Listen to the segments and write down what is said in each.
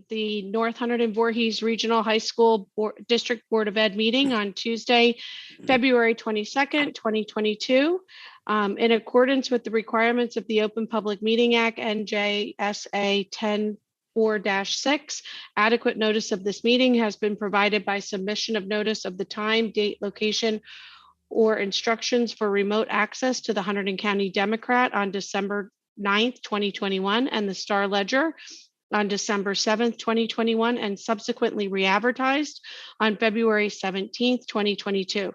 the North Hunterdon-Voorhees Regional High School District Board of Ed meeting on Tuesday, February 22nd, 2022. In accordance with the requirements of the Open Public Meeting Act, NJSA 10-4-6, adequate notice of this meeting has been provided by submission of notice of the time, date, location, or instructions for remote access to the Hunterdon County Democrat on December 9th, 2021, and the Star Ledger on December 7th, 2021, and subsequently re-advertised on February 17th, 2022.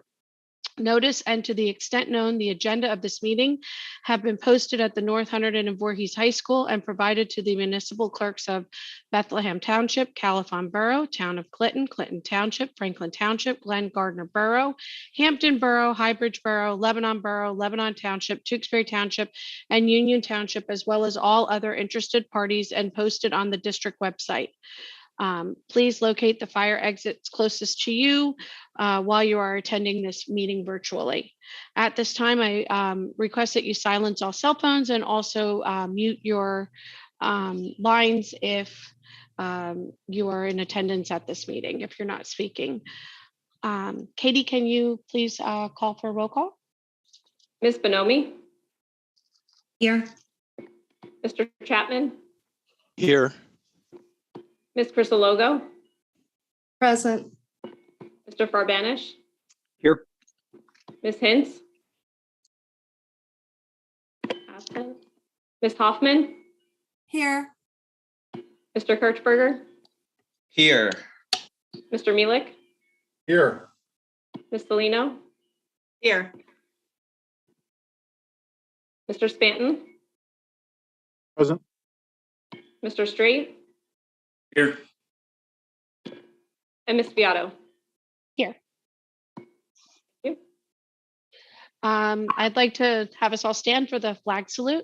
Notice, and to the extent known, the agenda of this meeting have been posted at the North Hunterdon and Voorhees High School and provided to the municipal clerks of Bethlehem Township, Caliphon Borough, Town of Clinton, Clinton Township, Franklin Township, Glen Gardner Borough, Hampton Borough, Highbridge Borough, Lebanon Township, Tewksbury Township, and Union Township, as well as all other interested parties, and posted on the district website. Please locate the fire exits closest to you while you are attending this meeting virtually. At this time, I request that you silence all cell phones and also mute your lines if you are in attendance at this meeting, if you're not speaking. Katie, can you please call for a roll call? Ms. Bonomi? Here. Mr. Chapman? Here. Ms. Crisologo? Present. Mr. Farbanish? Here. Ms. Hintz? Absent. Ms. Hoffman? Here. Mr. Kirchberger? Here. Mr. Mielek? Here. Ms. Salino? Here. Mr. Spanton? Present. Mr. Straight? Here. And Ms. Beato? Here. Thank you. I'd like to have us all stand for the flag salute.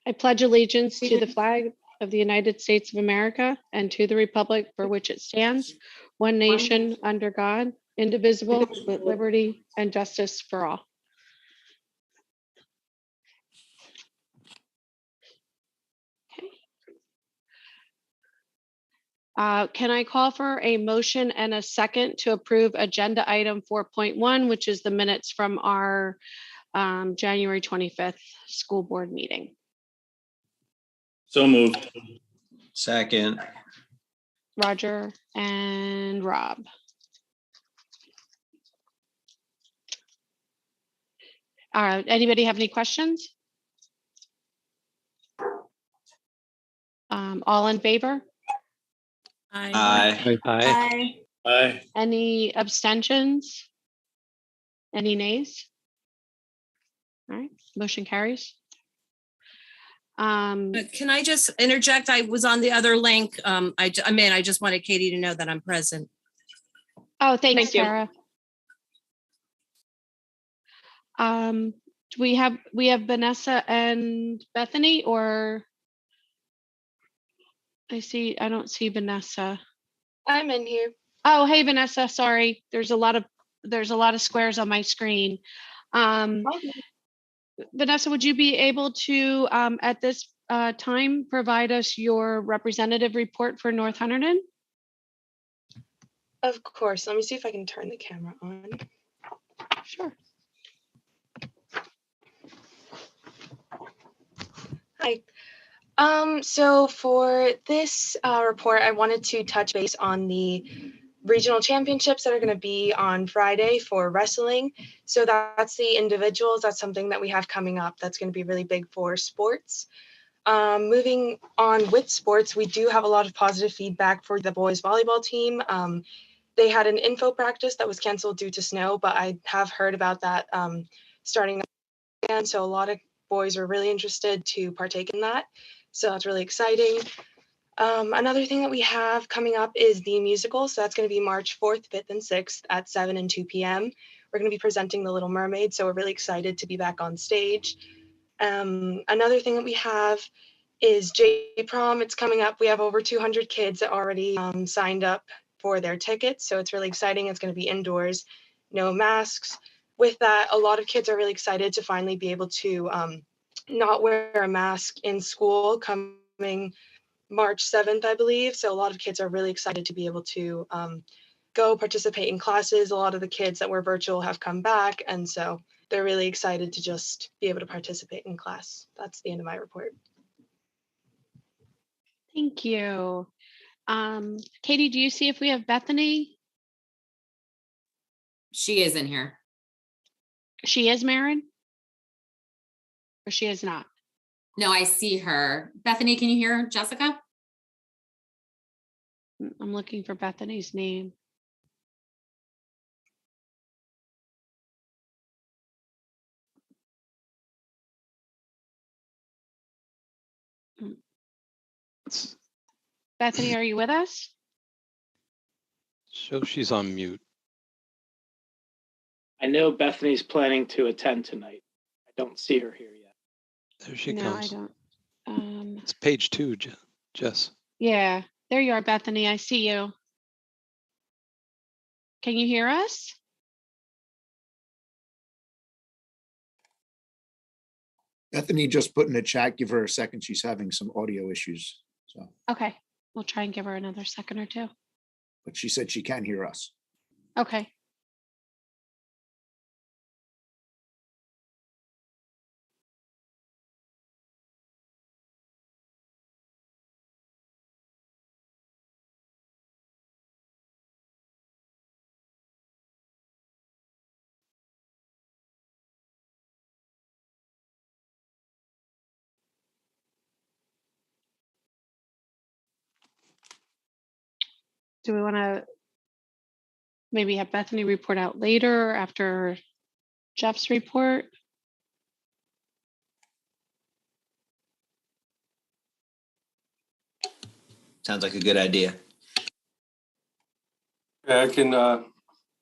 I pledge allegiance to the flag of the United States of America and to the republic for which it stands, one nation under God, indivisible, with liberty and justice for all. Can I call for a motion and a second to approve agenda item 4.1, which is the minutes from our January 25th school board meeting? So moved. Second. Roger and Rob. Anybody have any questions? All in favor? Aye. Aye. Aye. Any abstentions? Any nays? All right, motion carries. Can I just interject? I was on the other link. I just wanted Katie to know that I'm present. Oh, thanks, Thank you. Tara. Do we have Vanessa and Bethany, or I don't see Vanessa. I'm in here. Oh, hey, Vanessa, sorry. There's a lot of squares on my screen. Vanessa, would you be able to, at this time, provide us your representative report for North Hunterdon? Of course. Let me see if I can turn the camera on. Sure. Hi. So for this report, I wanted to touch base on the regional championships that are going to be on Friday for wrestling. So that's the individuals. That's something that we have coming up. That's going to be really big for sports. Moving on with sports, we do have a lot of positive feedback for the boys volleyball team. They had an info practice that was canceled due to snow, but I have heard about that starting again. So a lot of boys are really interested to partake in that. So that's really exciting. Another thing that we have coming up is the musical. So that's going to be March 4th, 5th, and 6th at 7 and 2 p.m. We're going to be presenting The Little Mermaid. So we're really excited to be back on stage. Another thing that we have is J-Prom. It's coming up. We have over 200 kids that already signed up for their tickets. So it's really exciting. It's going to be indoors, no masks. With that, a lot of kids are really excited to finally be able to not wear a mask in school coming March 7th, I believe. So a lot of kids are really excited to be able to go participate in classes. A lot of the kids that were virtual have come back. And so they're really excited to just be able to participate in class. That's the end of my report. Thank you. Katie, do you see if we have Bethany? She is in here. She is married? Or she is not? No, I see her. Bethany, can you hear Jessica? I'm looking for Bethany's name. Bethany, are you with us? So she's on mute. I know Bethany's planning to attend tonight. I don't see her here yet. There she No, comes. I don't. It's page 2, Jess. Yeah, there you are, Bethany. I see you. Can you hear us? Bethany just put in the chat, give her a second. She's having some audio issues. So, Okay, we'll try and give her another second or two. but she said she can hear us. Okay. Do we want to maybe have Bethany report out later after Jeff's report? Sounds like a good idea. Yeah, I can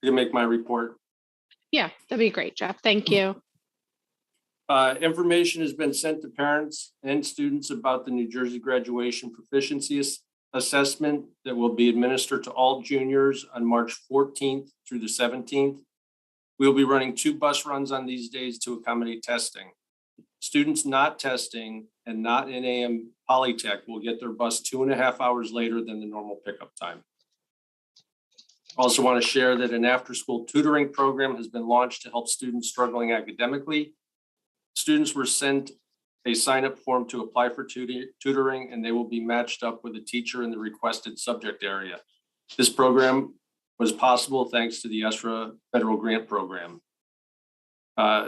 make my report. Yeah, that'd be great, Jeff. Thank you. Information has been sent to parents and students about the New Jersey Graduation Proficiency Assessment that will be administered to all juniors on March 14th through the 17th. We'll be running 2 bus runs on these days to accommodate testing. Students not testing and not in AM Polytech will get their bus 2.5 hours later than the normal pickup time. Also want to share that an after-school tutoring program has been launched to help students struggling academically. Students were sent a sign-up form to apply for tutoring, and they will be matched up with a teacher in the requested subject area. This program was possible thanks to the ESRA federal grant program.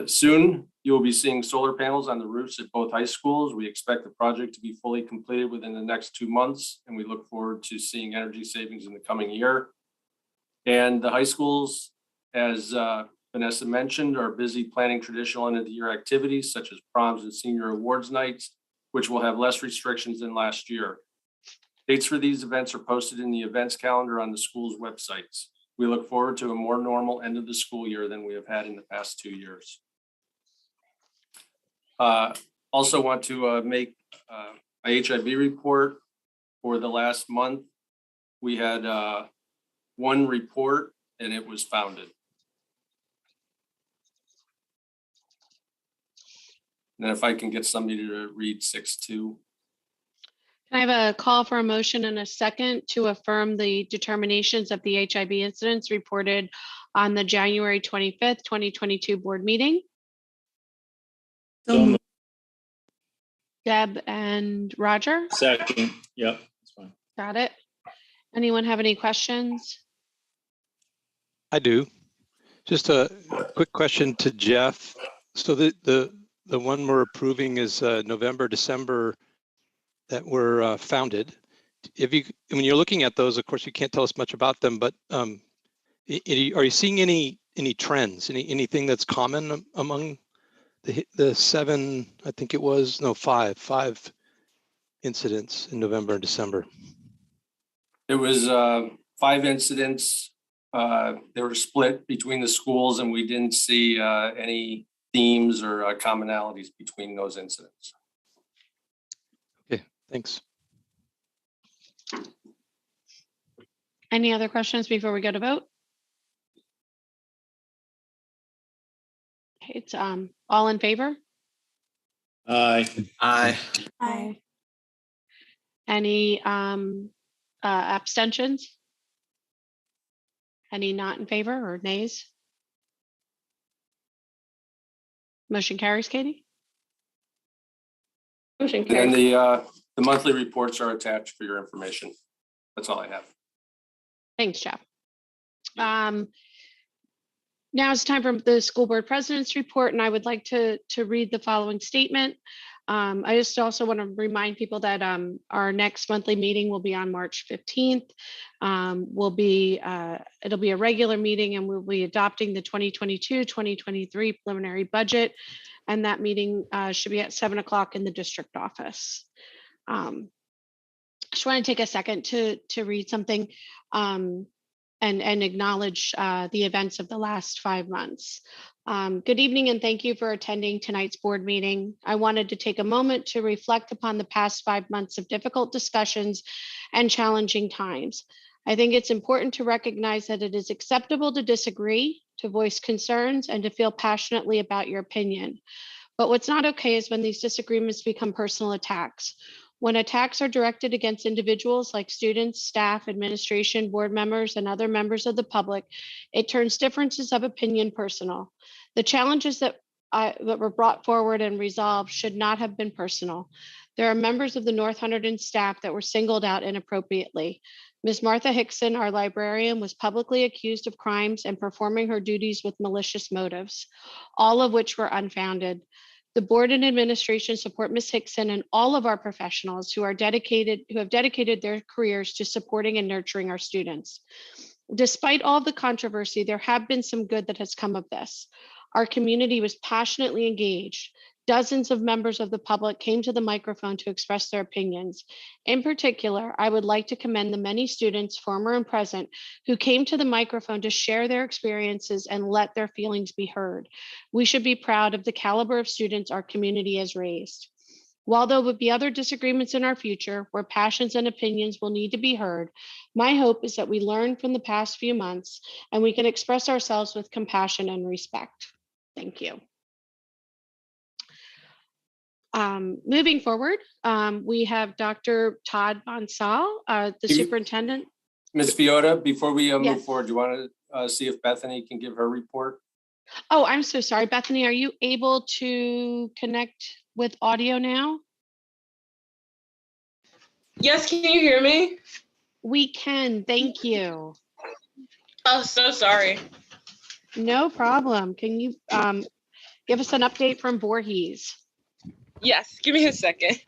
Soon, you will be seeing solar panels on the roofs at both high schools. We expect the project to be fully completed within the next 2 months, and we look forward to seeing energy savings in the coming year. And the high schools, as Vanessa mentioned, are busy planning traditional end of the year activities such as proms and senior awards nights, which will have less restrictions than last year. Dates for these events are posted in the events calendar on the school's websites. We look forward to a more normal end of the school year than we have had in the past 2 years. Also want to make my HIB report for the last month. We had 1 report and it was founded. And if I can get somebody to read 6.2. Can I have a call for a motion and a second to affirm the determinations of the HIB incidents reported on the January 25th, 2022 board meeting? So moved. Deb and Roger, Second. Yep, that's fine. got it. Anyone have any questions? I do. Just a quick question to Jeff. So the one we're approving is November, December that were founded. When you're looking at those, of course, you can't tell us much about them, but are you seeing any trends, anything that's common among the 7, I think it was, no, 5 incidents in November and December? It was 5 incidents. They were split between the schools and we didn't see any themes or commonalities between those incidents. Okay, thanks. Any other questions before we go to vote? Okay, it's all in favor? Aye. Aye. Aye. Any abstentions? Any not in favor or nays? Motion carries, Katie? Motion And carries. the monthly reports are attached for your information. That's all I have. Thanks, Jeff. Now it's time for the school board president's report, and I would like to read the following statement. I just also want to remind people that our next monthly meeting will be on March 15th. It'll be a regular meeting, and we'll be adopting the 2022-2023 preliminary budget. And that meeting should be at 7 o'clock in the district office. Just want to take a second to read something and acknowledge the events of the last 5 months. Good evening, and thank you for attending tonight's board meeting. I wanted to take a moment to reflect upon the past 5 months of difficult discussions and challenging times. I think it's important to recognize that it is acceptable to disagree, to voice concerns, and to feel passionately about your opinion. But what's not okay is when these disagreements become personal attacks. When attacks are directed against individuals like students, staff, administration, board members, and other members of the public, it turns differences of opinion personal. The challenges that were brought forward and resolved should not have been personal. There are members of the North Hunterdon staff that were singled out inappropriately. Ms. Martha Hickson, our librarian, was publicly accused of crimes and performing her duties with malicious motives, all of which were unfounded. The board and administration support Ms. Hickson and all of our professionals who have dedicated their careers to supporting and nurturing our students. Despite all the controversy, there have been some good that has come of this. Our community was passionately engaged. Dozens of members of the public came to the microphone to express their opinions. In particular, I would like to commend the many students, former and present, who came to the microphone to share their experiences and let their feelings be heard. We should be proud of the caliber of students our community has raised. While there will be other disagreements in our future where passions and opinions will need to be heard, my hope is that we learn from the past few months and we can express ourselves with compassion and respect. Thank you. Moving forward, we have Dr. Todd Bonsall, the superintendent. Ms. Fiota, before we Yes. move forward, do you want to see if Bethany can give her report? Oh, I'm so sorry. Bethany, are you able to connect with audio now? Yes, can you hear me? We can, thank you. Oh, so sorry. No problem. Can you give us an update from Voorhees? Yes, give me a second.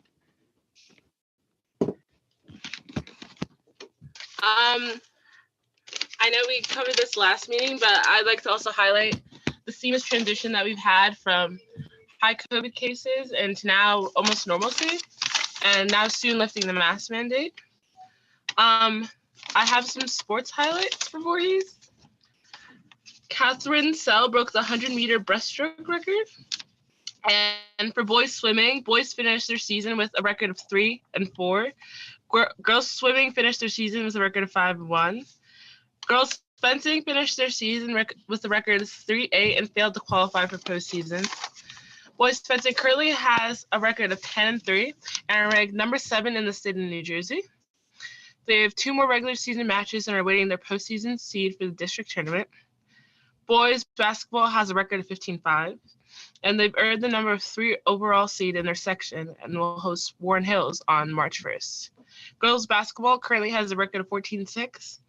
I know we covered this last meeting, but I'd like to also highlight the seamless transition that we've had from high COVID cases and to now almost normalcy, and now soon lifting the mask mandate. I have some sports highlights for Voorhees. Catherine Sell broke the 100-meter breaststroke record. And for boys swimming, boys finished their season with a record of 3 and 4. Girls swimming finished their season with a record of 5 and 1. Girls fencing finished their season with a record of 3-8 and failed to qualify for postseason. Boys fencing currently has a record of 10 and 3 and are ranked number 7 in the state of New Jersey. They have 2 more regular season matches and are waiting their postseason seed for the district tournament. Boys basketball has a record of 15-5. And they've earned the number 3 overall seed in their section and will host Warren Hills on March 1st. Girls basketball currently has a record of 14-6.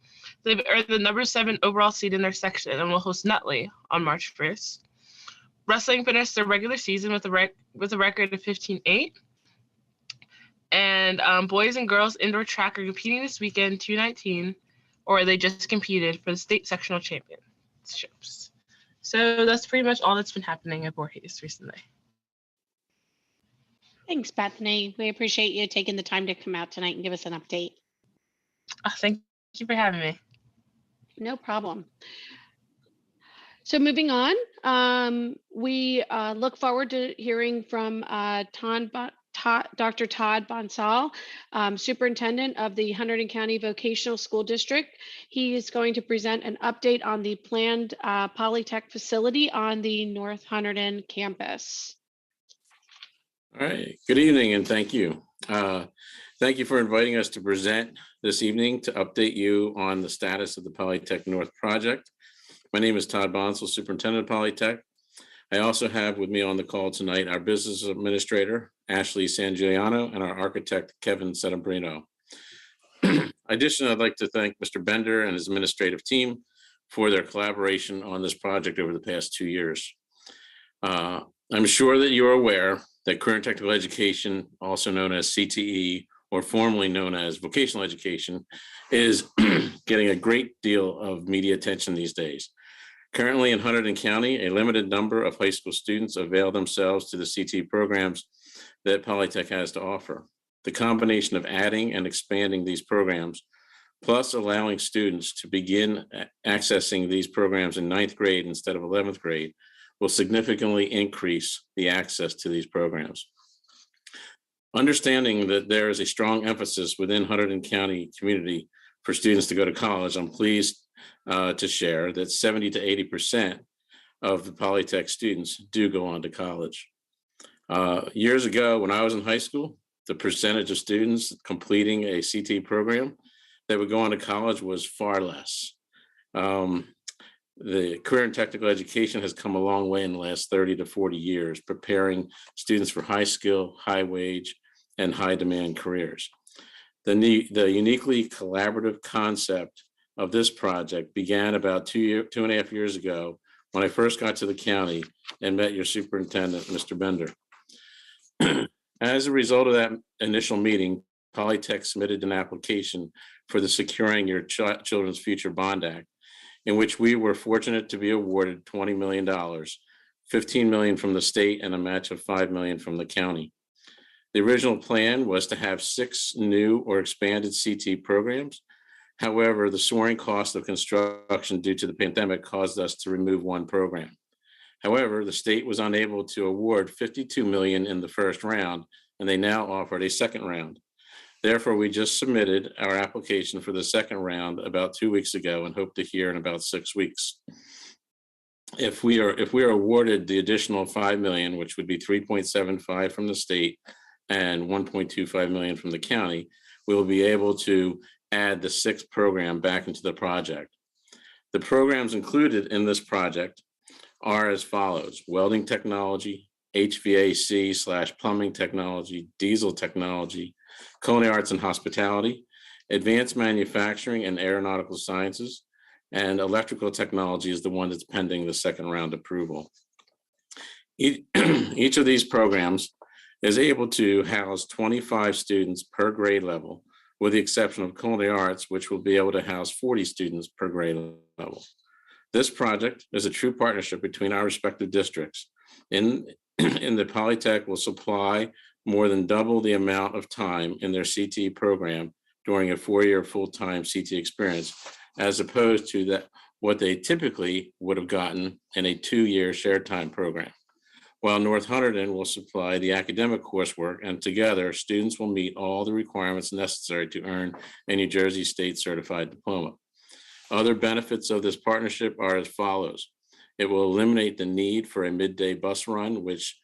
They've earned the number 7 overall seed in their section and will host Nutley on March 1st. Wrestling finished their regular season with a record of 15-8. And boys and girls indoor track are competing this weekend, 219, or they just competed for the state sectional championships. So that's pretty much all that's been happening at Voorhees recently. Thanks, Bethany. We appreciate you taking the time to come out tonight and give us an update. Thank you for having me. No problem. So moving on, we look forward to hearing from Dr. Todd Bonsall, Superintendent of the Hunterdon County Vocational School District. He is going to present an update on the planned Polytech facility on the North Hunterdon campus. All right, good evening and thank you. Thank you for inviting us to present this evening to update you on the status of the Polytech North project. My name is Todd Bonsall, Superintendent of Polytech. I also have with me on the call tonight our Business Administrator, Ashley Sangiuliano, and our Architect, Kevin Settembrino. Additionally, I'd like to thank Mr. Bender and his administrative team for their collaboration on this project over the past 2 years. I'm sure that you're aware that current technical education, also known as CTE, or formerly known as vocational education, is getting a great deal of media attention these days. Currently in Hunterdon County, a limited number of high school students avail themselves to the CTE programs that Polytech has to offer. The combination of adding and expanding these programs, plus allowing students to begin accessing these programs in 9th grade instead of 11th grade, will significantly increase the access to these programs. Understanding that there is a strong emphasis within Hunterdon County community for students to go to college, I'm pleased to share that 70 to 80% of the Polytech students do go on to college. Years ago, when I was in high school, the percentage of students completing a CTE program that would go on to college was far less. The current technical education has come a long way in the last 30 to 40 years, preparing students for high skill, high wage, and high demand careers. The uniquely collaborative concept of this project began about 2.5 years ago when I first got to the county and met your superintendent, Mr. Bender. As a result of that initial meeting, Polytech submitted an application for the Securing Your Children's Future Bond Act, in which we were fortunate to be awarded $20 million, $15 million from the state and a match of $5 million from the county. The original plan was to have 6 new or expanded CT programs. However, the soaring cost of construction due to the pandemic caused us to remove 1 program. However, the state was unable to award $52 million in the first round, and they now offered a second round. Therefore, we just submitted our application for the second round about 2 weeks ago and hope to hear in about 6 weeks. If we are awarded the additional $5 million, which would be 3.75 from the state and 1.25 million from the county, we will be able to add the 6th program back into the project. The programs included in this project are as follows: welding technology, HVAC/plumbing technology, diesel technology, culinary arts and hospitality, advanced manufacturing and aeronautical sciences, and electrical technology is the one that's pending the second round approval. Each of these programs is able to house 25 students per grade level, with the exception of culinary arts, which will be able to house 40 students per grade level. This project is a true partnership between our respective districts. In the Polytech will supply more than double the amount of time in their CTE program during a 4-year full-time CTE experience, as opposed to what they typically would have gotten in a 2-year shared time program. While North Hunterdon will supply the academic coursework, and together students will meet all the requirements necessary to earn a New Jersey State certified diploma. Other benefits of this partnership are as follows: it will eliminate the need for a midday bus run, which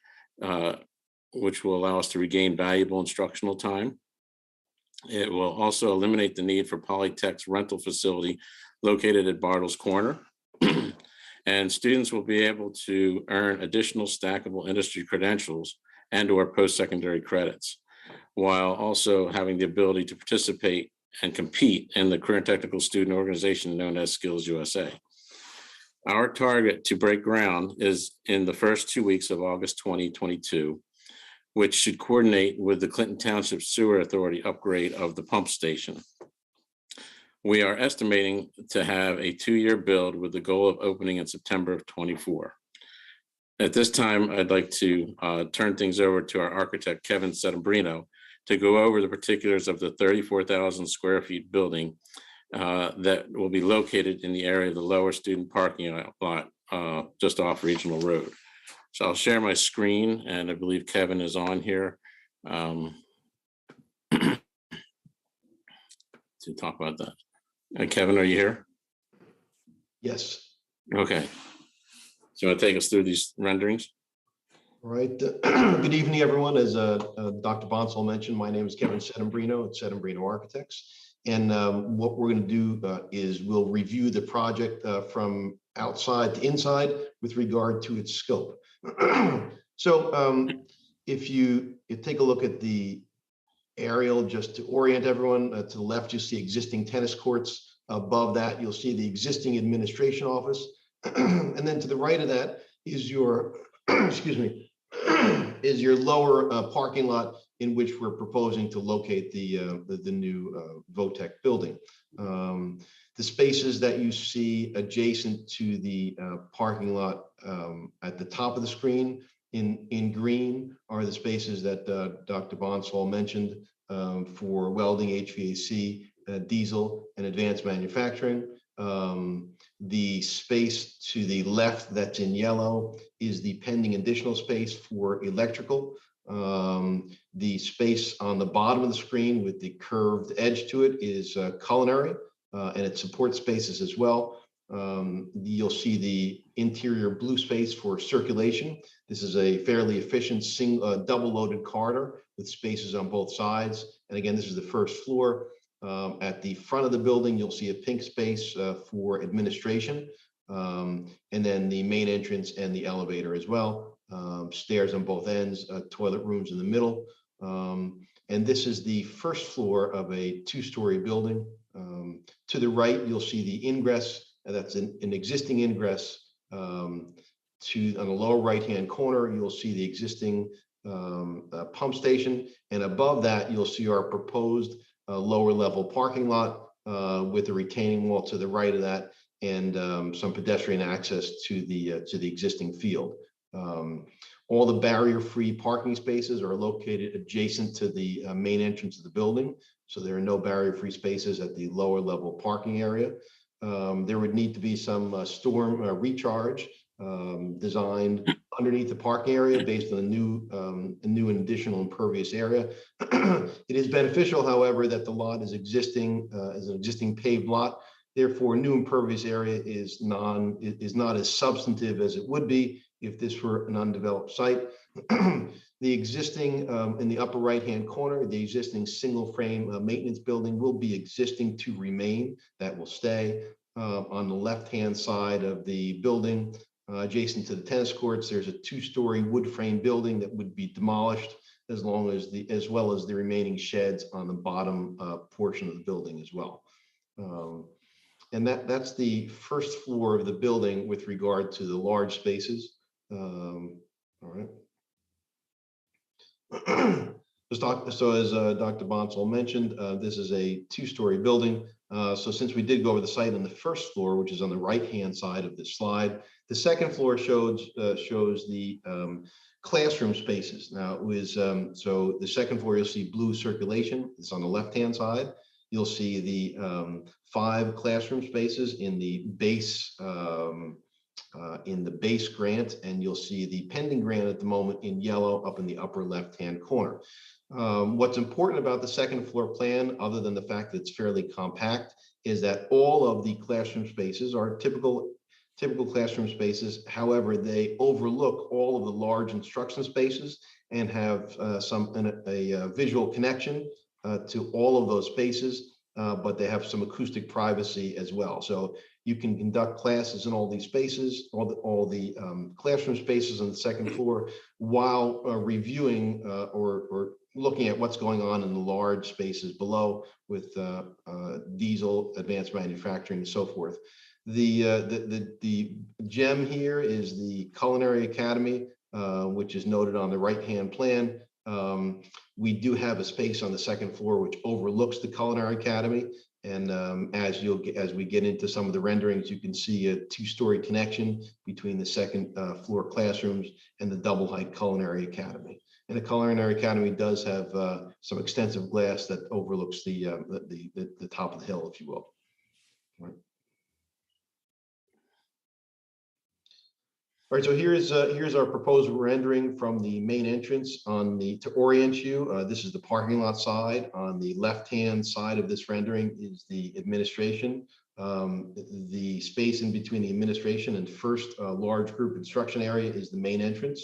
will allow us to regain valuable instructional time. It will also eliminate the need for Polytech's rental facility located at Bartles Corner. And students will be able to earn additional stackable industry credentials and/or post-secondary credits, while also having the ability to participate and compete in the current technical student organization known as Skills USA. Our target to break ground is in the first 2 weeks of August 2022, which should coordinate with the Clinton Township Sewer Authority upgrade of the pump station. We are estimating to have a 2-year build with the goal of opening in September of 24. At this time, I'd like to turn things over to our architect, Kevin Settembrino, to go over the particulars of the 34,000 square feet building that will be located in the area of the lower student parking lot just off Regional Road. So I'll share my screen, and I believe Kevin is on here to talk about that. Kevin, are you here? Yes. Okay. So you want to take us through these renderings? All right. Good evening, everyone. As Dr. Bonsall mentioned, my name is Kevin Sedembrino at Sedembrino Architects. And what we're going to do is we'll review the project from outside to inside with regard to its scope. So if you take a look at the aerial, just to orient everyone, to the left, you see existing tennis courts. Above that, you'll see the existing administration office. And then to the right of that is your, excuse me, is your lower parking lot in which we're proposing to locate the new Votech building. The spaces that you see adjacent to the parking lot at the top of the screen in green are the spaces that Dr. Bonsall mentioned for welding, HVAC, diesel, and advanced manufacturing. The space to the left that's in yellow is the pending additional space for electrical. The space on the bottom of the screen with the curved edge to it is culinary, and it supports spaces as well. You'll see the interior blue space for circulation. This is a fairly efficient double loaded corridor with spaces on both sides. And again, this is the first floor. At the front of the building, you'll see a pink space for administration, and then the main entrance and the elevator as well. Stairs on both ends, toilet rooms in the middle. And this is the first floor of a two-story building. To the right, you'll see the ingress. That's an existing ingress. On the lower right-hand corner, you'll see the existing pump station. And above that, you'll see our proposed lower level parking lot with a retaining wall to the right of that, and some pedestrian access to the existing field. All the barrier-free parking spaces are located adjacent to the main entrance of the building, so there are no barrier-free spaces at the lower level parking area. There would need to be some storm recharge designed underneath the parking area based on a new and additional impervious area. It is beneficial, however, that the lot is existing as an existing paved lot. Therefore, new impervious area is not as substantive as it would be if this were an undeveloped site. The existing in the upper right-hand corner, the existing single frame maintenance building will be existing to remain. That will stay. On the left-hand side of the building, adjacent to the tennis courts, there's a two-story wood frame building that would be demolished, as well as the remaining sheds on the bottom portion of the building as well. And that's the first floor of the building with regard to the large spaces. All right. So as Dr. Bonsall mentioned, this is a two-story building. So since we did go over the site on the first floor, which is on the right-hand side of this slide, the second floor shows the classroom spaces. Now it was, so the second floor, you'll see blue circulation. It's on the left-hand side. You'll see the 5 classroom spaces in the base grant, and you'll see the pending grant at the moment in yellow up in the upper left-hand corner. What's important about the second floor plan, other than the fact that it's fairly compact, is that all of the classroom spaces are typical classroom spaces. However, they overlook all of the large instruction spaces and have a visual connection to all of those spaces, but they have some acoustic privacy as well. So you can conduct classes in all these spaces, all the classroom spaces on the second floor, while reviewing or looking at what's going on in the large spaces below with diesel, advanced manufacturing, and so forth. The gem here is the Culinary Academy, which is noted on the right-hand plan. We do have a space on the second floor which overlooks the Culinary Academy, and as we get into some of the renderings, you can see a 2-story connection between the second floor classrooms and the double height Culinary Academy. And the Culinary Academy does have some extensive glass that overlooks the top of the hill, if you will. All right, so here's our proposed rendering from the main entrance to orient you. This is the parking lot side. On the left-hand side of this rendering is the administration. The space in between the administration and first large group instruction area is the main entrance.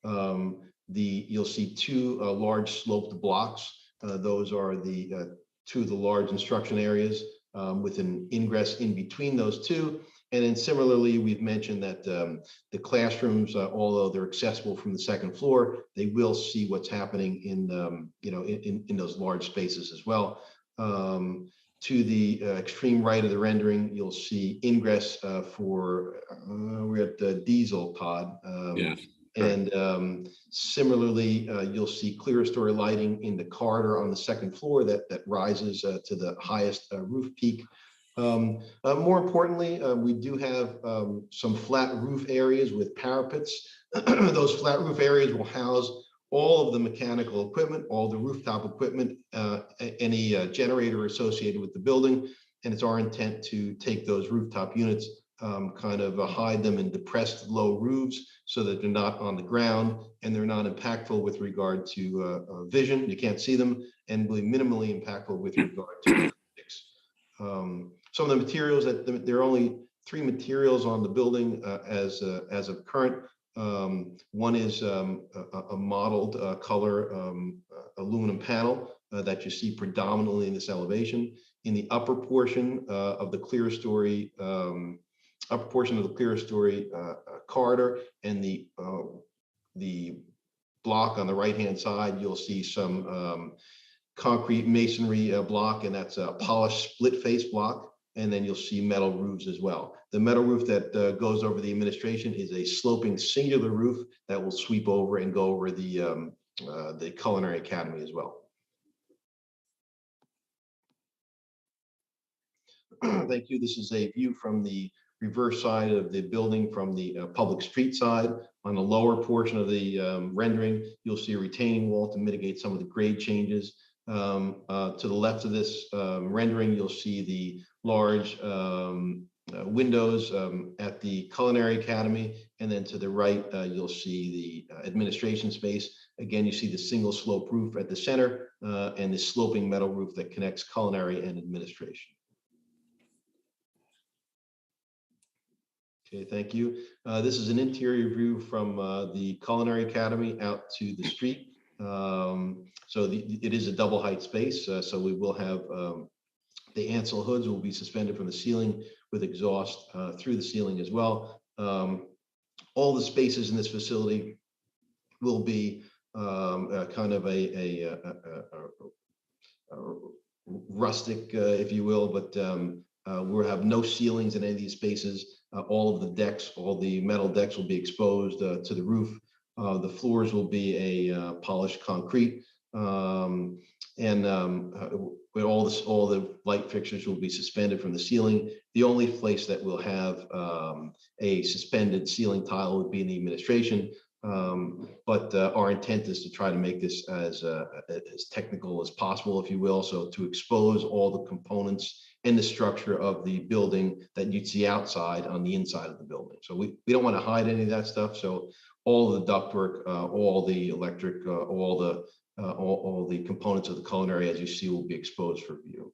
You'll see two large sloped blocks. Those are the two of the large instruction areas with an ingress in between those two. And then similarly, we've mentioned that the classrooms, although they're accessible from the second floor, they will see what's happening in those large spaces as well. To the extreme right of the rendering, you'll see ingress for we're at the diesel pod. And similarly, you'll see clear story lighting in the corridor on the second floor that rises to the highest roof peak. More importantly, we do have some flat roof areas with parapets. Those flat roof areas will house all of the mechanical equipment, all the rooftop equipment, any generator associated with the building. And it's our intent to take those rooftop units, kind of hide them in depressed low roofs so that they're not on the ground and they're not impactful with regard to vision. You can't see them, and will be minimally impactful with regard to acoustics. Some of the materials there are only 3 materials on the building as of current. One is a modeled color aluminum panel that you see predominantly in this elevation. In the upper portion of the clear story, corridor and the block on the right-hand side, you'll see some concrete masonry block, and that's a polished split face block. And then you'll see metal roofs as well. The metal roof that goes over the administration is a sloping singular roof that will sweep over and go over the Culinary Academy as well. Thank you. This is a view from the reverse side of the building from the public street side. On the lower portion of the rendering, you'll see a retaining wall to mitigate some of the grade changes. To the left of this rendering, you'll see the large windows at the Culinary Academy, and then to the right, you'll see the administration space. Again, you see the single slope roof at the center and the sloping metal roof that connects culinary and administration. Okay, thank you. This is an interior view from the Culinary Academy out to the street. It is a double height space, so we will have the Ansel hoods will be suspended from the ceiling with exhaust through the ceiling as well. All the spaces in this facility will be kind of a rustic, if you will, but we'll have no ceilings in any of these spaces. All of the decks, all the metal decks will be exposed to the roof. The floors will be a polished concrete, and all the light fixtures will be suspended from the ceiling. The only place that will have a suspended ceiling tile would be in the administration. But our intent is to try to make this as technical as possible, if you will, so to expose all the components and the structure of the building that you'd see outside on the inside of the building. So we don't want to hide any of that stuff. So all the ductwork, all the electric, all the components of the culinary, as you see, will be exposed for view.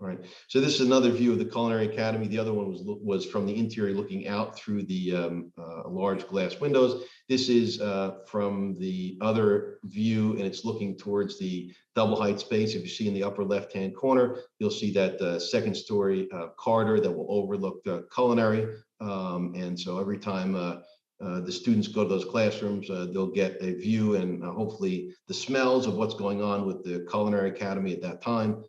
All right, so this is another view of the Culinary Academy. The other one was from the interior looking out through the large glass windows. This is from the other view, and it's looking towards the double height space. If you see in the upper left-hand corner, you'll see that second story corridor that will overlook the culinary. And so every time the students go to those classrooms, they'll get a view and hopefully the smells of what's going on with the Culinary Academy at that time.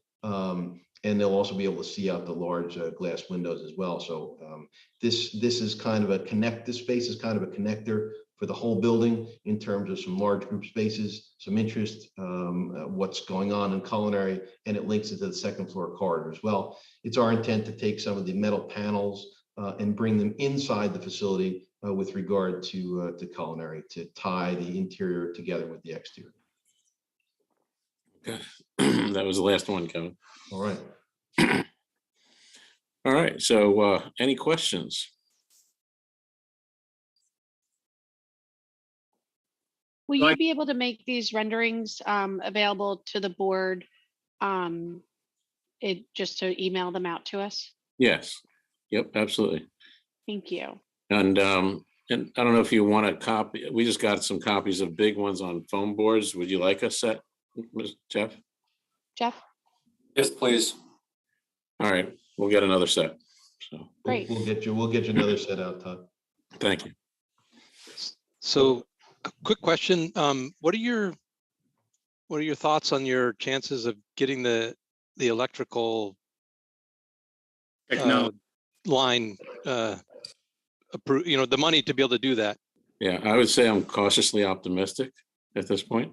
And they'll also be able to see out the large glass windows as well. So this is kind of this space is kind of a connector for the whole building in terms of some large group spaces, some interest, what's going on in culinary, and it links it to the second floor corridor as well. It's our intent to take some of the metal panels and bring them inside the facility with regard to culinary, to tie the interior together with the exterior. Okay. That was the last one, Kevin. All right. All right. So any questions? Will you be able to make these renderings available to the board, just to email them out to us? Yes. Yep, absolutely. Thank you. And I don't know if you want a copy. We just got some copies of big ones on foam boards. Would you like a set, Jeff? Jeff? Yes, please. All right, we'll get another set. So Great. We'll get you another set out, Todd. thank you. So quick question. What are your thoughts on your chances of getting the electrical line approved, the money to be able to do that? Yeah, I would say I'm cautiously optimistic at this point.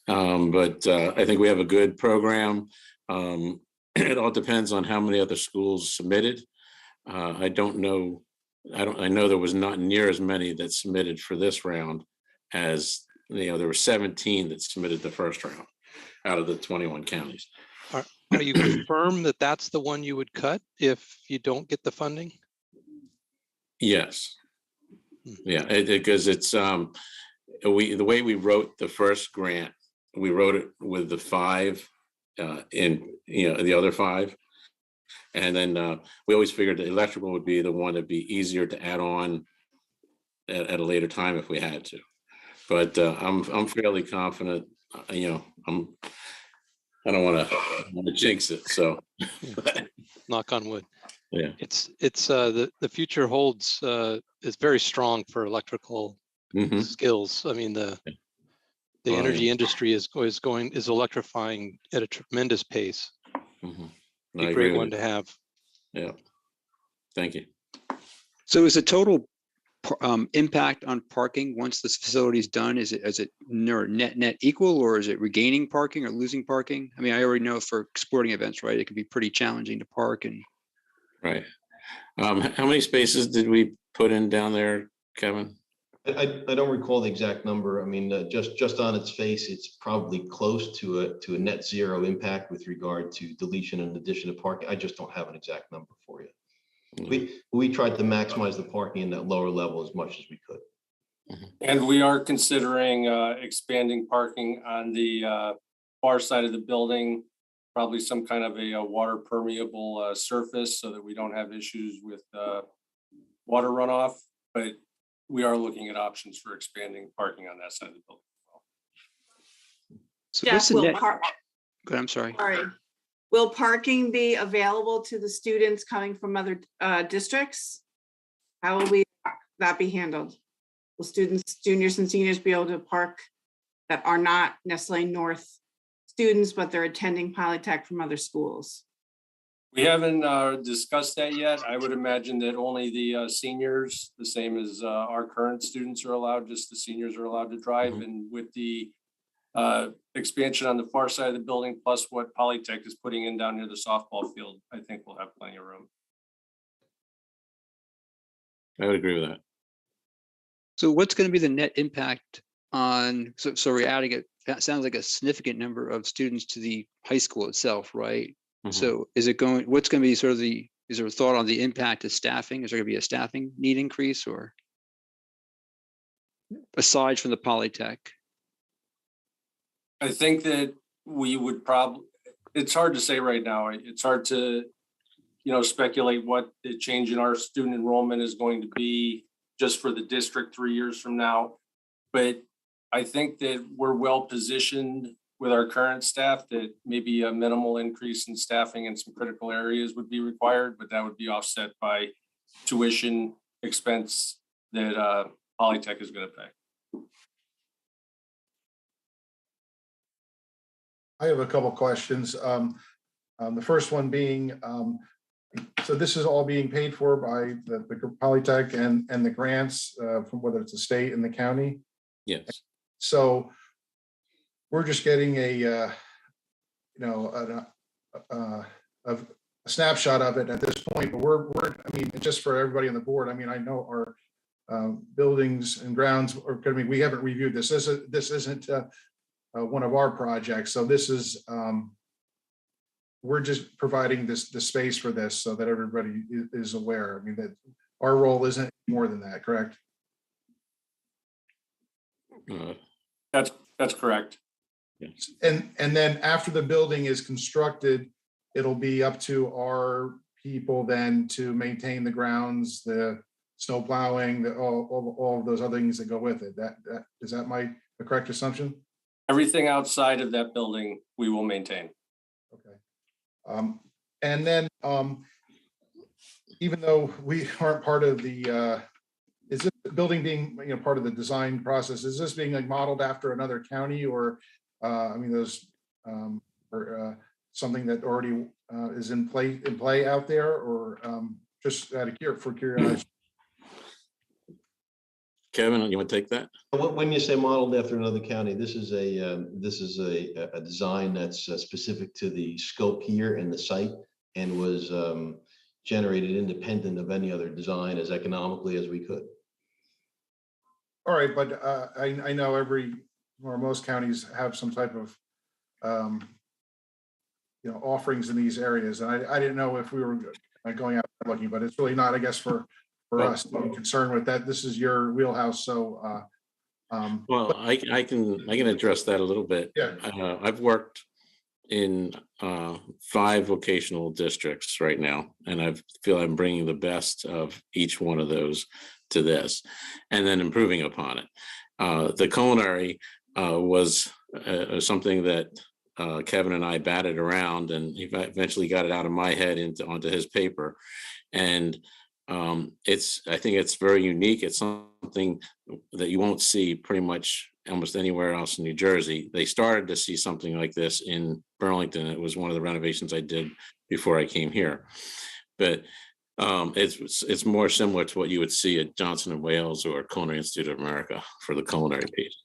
But I think we have a good program. It all depends on how many other schools submitted. I don't know. I know there was not near as many that submitted for this round as, there were 17 that submitted the first round out of the 21 counties. Are you confirmed that that's the one you would cut if you don't get the funding? Yes. Yeah, because it's the way we wrote the first grant, we wrote it with the 5 the other 5. And then we always figured the electrical would be the one that'd be easier to add on at a later time if we had to. But I'm fairly confident. I don't want to jinx it. So knock on wood. Yeah, it's the future holds is very strong for electrical skills. I mean the energy industry is electrifying at a tremendous pace. A great one to have. Yeah, thank you. So is the total impact on parking once this facility is done, is it net equal, or is it regaining parking or losing parking? I mean, I already know for sporting events, right, it can be pretty challenging to park. And right. How many spaces did we put in down there, Kevin? I don't recall the exact number. I mean, just on its face, it's probably close to a net zero impact with regard to deletion and addition of parking. I just don't have an exact number for you. We tried to maximize the parking in that lower level as much as we could. And we are considering expanding parking on the far side of the building, probably some kind of a water permeable surface so that we don't have issues with water runoff. But we are looking at options for expanding parking on that side of the building as well. So Jeff, I'm sorry. Will parking be available to the students coming from other districts? How will that be handled? Will students, juniors and seniors be able to park that are not necessarily North students, but they're attending Polytech from other schools? We haven't discussed that yet. I would imagine that only the seniors, the same as our current students, are allowed, just the seniors are allowed to drive. And with the expansion on the far side of the building, plus what Polytech is putting in down near the softball field, I think we'll have plenty of room. I would agree with that. So what's going to be the net impact on, so we're adding it, that sounds like a significant number of students to the high school itself, right? So what's going to be sort of is there a thought on the impact of staffing? Is there going to be a staffing need increase, or aside from the Polytech? I think that we would probably, it's hard to say right now. It's hard to, speculate what the change in our student enrollment is going to be just for the district 3 years from now. But I think that we're well positioned with our current staff, that maybe a minimal increase in staffing in some critical areas would be required, but that would be offset by tuition expense that Polytech is going to pay. I have a couple questions. The first one being, so this is all being paid for by the Polytech and the grants from whether it's the state and the county? Yes. So we're just getting a snapshot of it at this point, but I mean, just for everybody on the board, I mean, I know our buildings and grounds are going to be, we haven't reviewed this. This isn't one of our projects. So this is, we're just providing the space for this so that everybody is aware. I mean, that our role isn't more than that, correct? That's correct. Yes. And then after the building is constructed, it'll be up to our people then to maintain the grounds, the snow plowing, all of those other things that go with it. Is that the correct assumption? Everything outside of that building, we will maintain. Okay. And then even though we aren't part of the, is this building being, part of the design process? Is this being like modeled after another county, or I mean, there's or something that already is in play out there, or just for curiosity? Kevin, you want to take that? When you say modeled after another county, this is a design that's specific to the scope here and the site, and was generated independent of any other design as economically as we could. All right, but I know most counties have some type of offerings in these areas, and I didn't know if we were going out looking, but it's really not, I guess, for us to be concerned with that. This is your wheelhouse, so. Well, I can address that a little bit. Yeah. I've worked in 5 vocational districts right now, and I feel I'm bringing the best of each one of those to this, and then improving upon it. The culinary was something that Kevin and I batted around, and he eventually got it out of my head onto his paper. And I think it's very unique. It's something that you won't see pretty much almost anywhere else in New Jersey. They started to see something like this in Burlington. It was one of the renovations I did before I came here. But it's more similar to what you would see at Johnson & Wales or Culinary Institute of America for the culinary piece.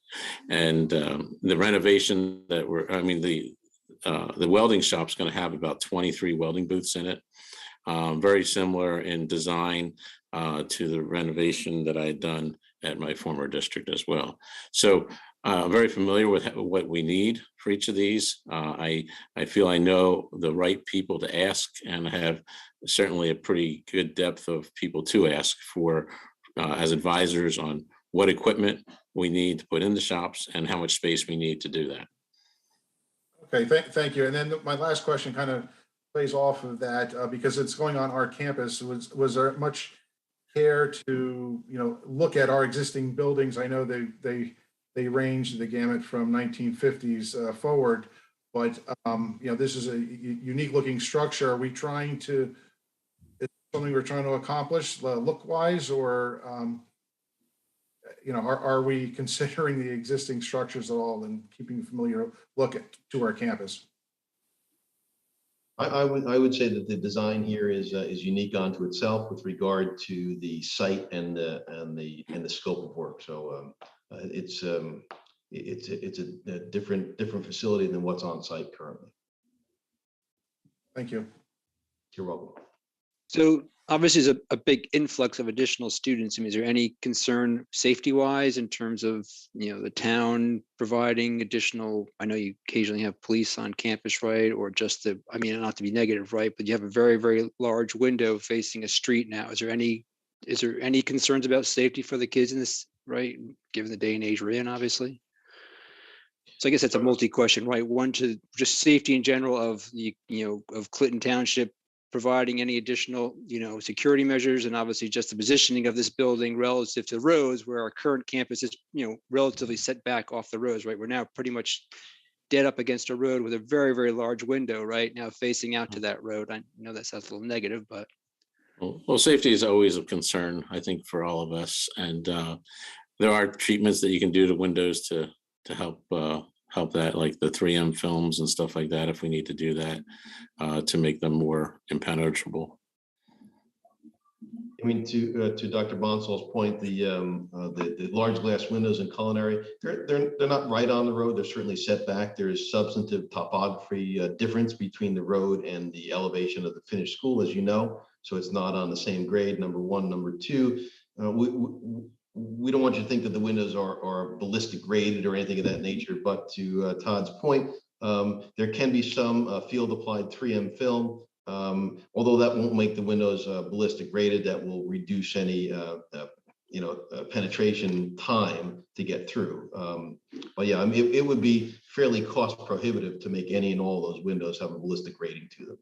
And the renovation the welding shop's going to have about 23 welding booths in it. Very similar in design to the renovation that I had done at my former district as well. So very familiar with what we need for each of these. I feel I know the right people to ask, and have certainly a pretty good depth of people to ask for as advisors on what equipment we need to put in the shops and how much space we need to do that. Okay, thank you. And then my last question kind of plays off of that, because it's going on our campus. Was there much care to look at our existing buildings? I know they range the gamut from 1950s forward, but this is a unique looking structure. Are we trying to? Is something we're trying to accomplish look wise, or are we considering the existing structures at all and keeping a familiar look to our campus? I would say that the design here is unique unto itself with regard to the site and the scope of work. So it's a different facility than what's on site currently. Thank you. You're welcome. So obviously there's a big influx of additional students. I mean, is there any concern safety wise in terms of, the town providing additional, I know you occasionally have police on campus, right? Or just not to be negative, right? But you have a very, very large window facing a street now. Is there any concerns about safety for the kids in this, right? Given the day and age we're in, obviously. So I guess that's a multi-question, right? One, to just safety in general of of Clinton Township providing any additional, security measures, and obviously just the positioning of this building relative to roads, where our current campus is, relatively set back off the roads, right? We're now pretty much dead up against a road with a very, very large window right now facing out to that road. I know that sounds a little negative, but. Well, safety is always a concern, I think, for all of us. And there are treatments that you can do to windows to help that, like the 3M films and stuff like that, if we need to do that to make them more impenetrable. I mean, to Dr. Bonsal's point, the large glass windows in culinary, they're not right on the road. They're certainly set back. There's substantive topography difference between the road and the elevation of the finished school, as you know. So it's not on the same grade. Number one. Number two, we don't want you to think that the windows are ballistic graded or anything of that nature. But to Todd's point, there can be some field applied 3M film. Although that won't make the windows ballistic graded, that will reduce any penetration time to get through. But yeah, I mean, it would be fairly cost prohibitive to make any and all those windows have a ballistic grading to them.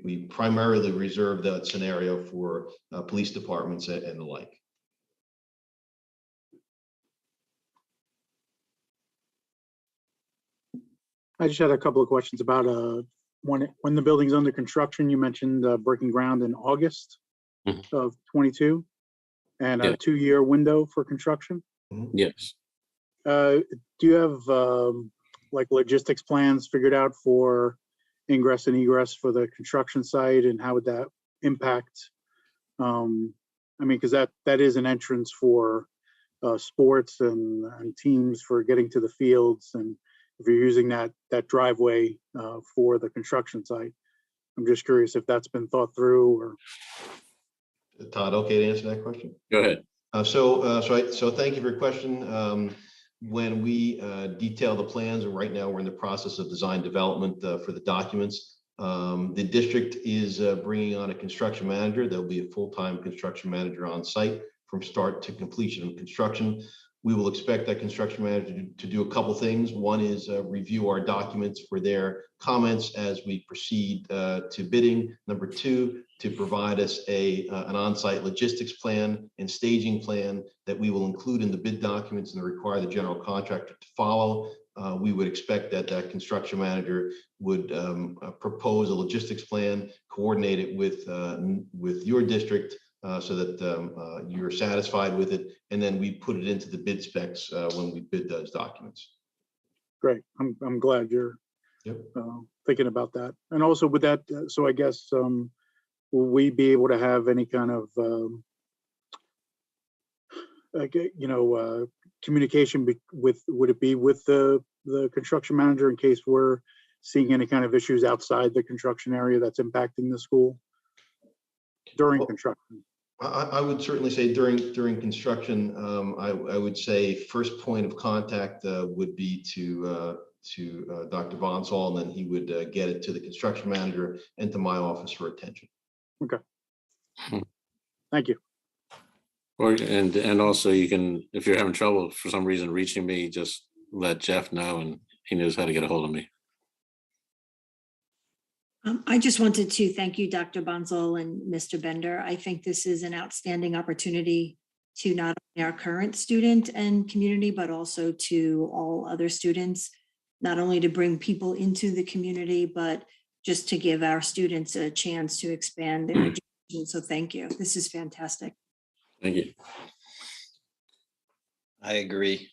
We primarily reserve that scenario for police departments and the like. I just had a couple of questions about when the building's under construction. You mentioned breaking ground in August of 22 and a 2-year window for construction. Yes. Do you have like logistics plans figured out for ingress and egress for the construction site, and how would that impact? I mean, because that is an entrance for sports and teams for getting to the fields, and if you're using that driveway for the construction site, I'm just curious if that's been thought through. Or Todd, okay to answer that question? Go ahead. So thank you for your question. When we detail the plans, and right now we're in the process of design development for the documents, the district is bringing on a construction manager. There'll be a full-time construction manager on site from start to completion of construction. We will expect that construction manager to do a couple things. One is review our documents for their comments as we proceed to bidding. Number two, to provide us an on-site logistics plan and staging plan that we will include in the bid documents and require the general contractor to follow. We would expect that construction manager would propose a logistics plan, coordinate it with your district, so that you're satisfied with it, and then we put it into the bid specs when we bid those documents. great, I'm glad you're thinking about that. And also with that, so I guess will we be able to have any kind of communication would it be with the construction manager in case we're seeing any kind of issues outside the construction area that's impacting the school during construction? I would certainly say during construction, I would say first point of contact would be to Dr. Bonsall, and then he would get it to the construction manager and to my office for attention. Okay. Thank you. And also you can, if you're having trouble for some reason reaching me, just let Jeff know, and he knows how to get a hold of me. I just wanted to thank you, Dr. Bonsall and Mr. Bender. I think this is an outstanding opportunity to not only our current student and community, but also to all other students, not only to bring people into the community, but just to give our students a chance to expand their education. So thank you. This is fantastic. Thank you. I agree.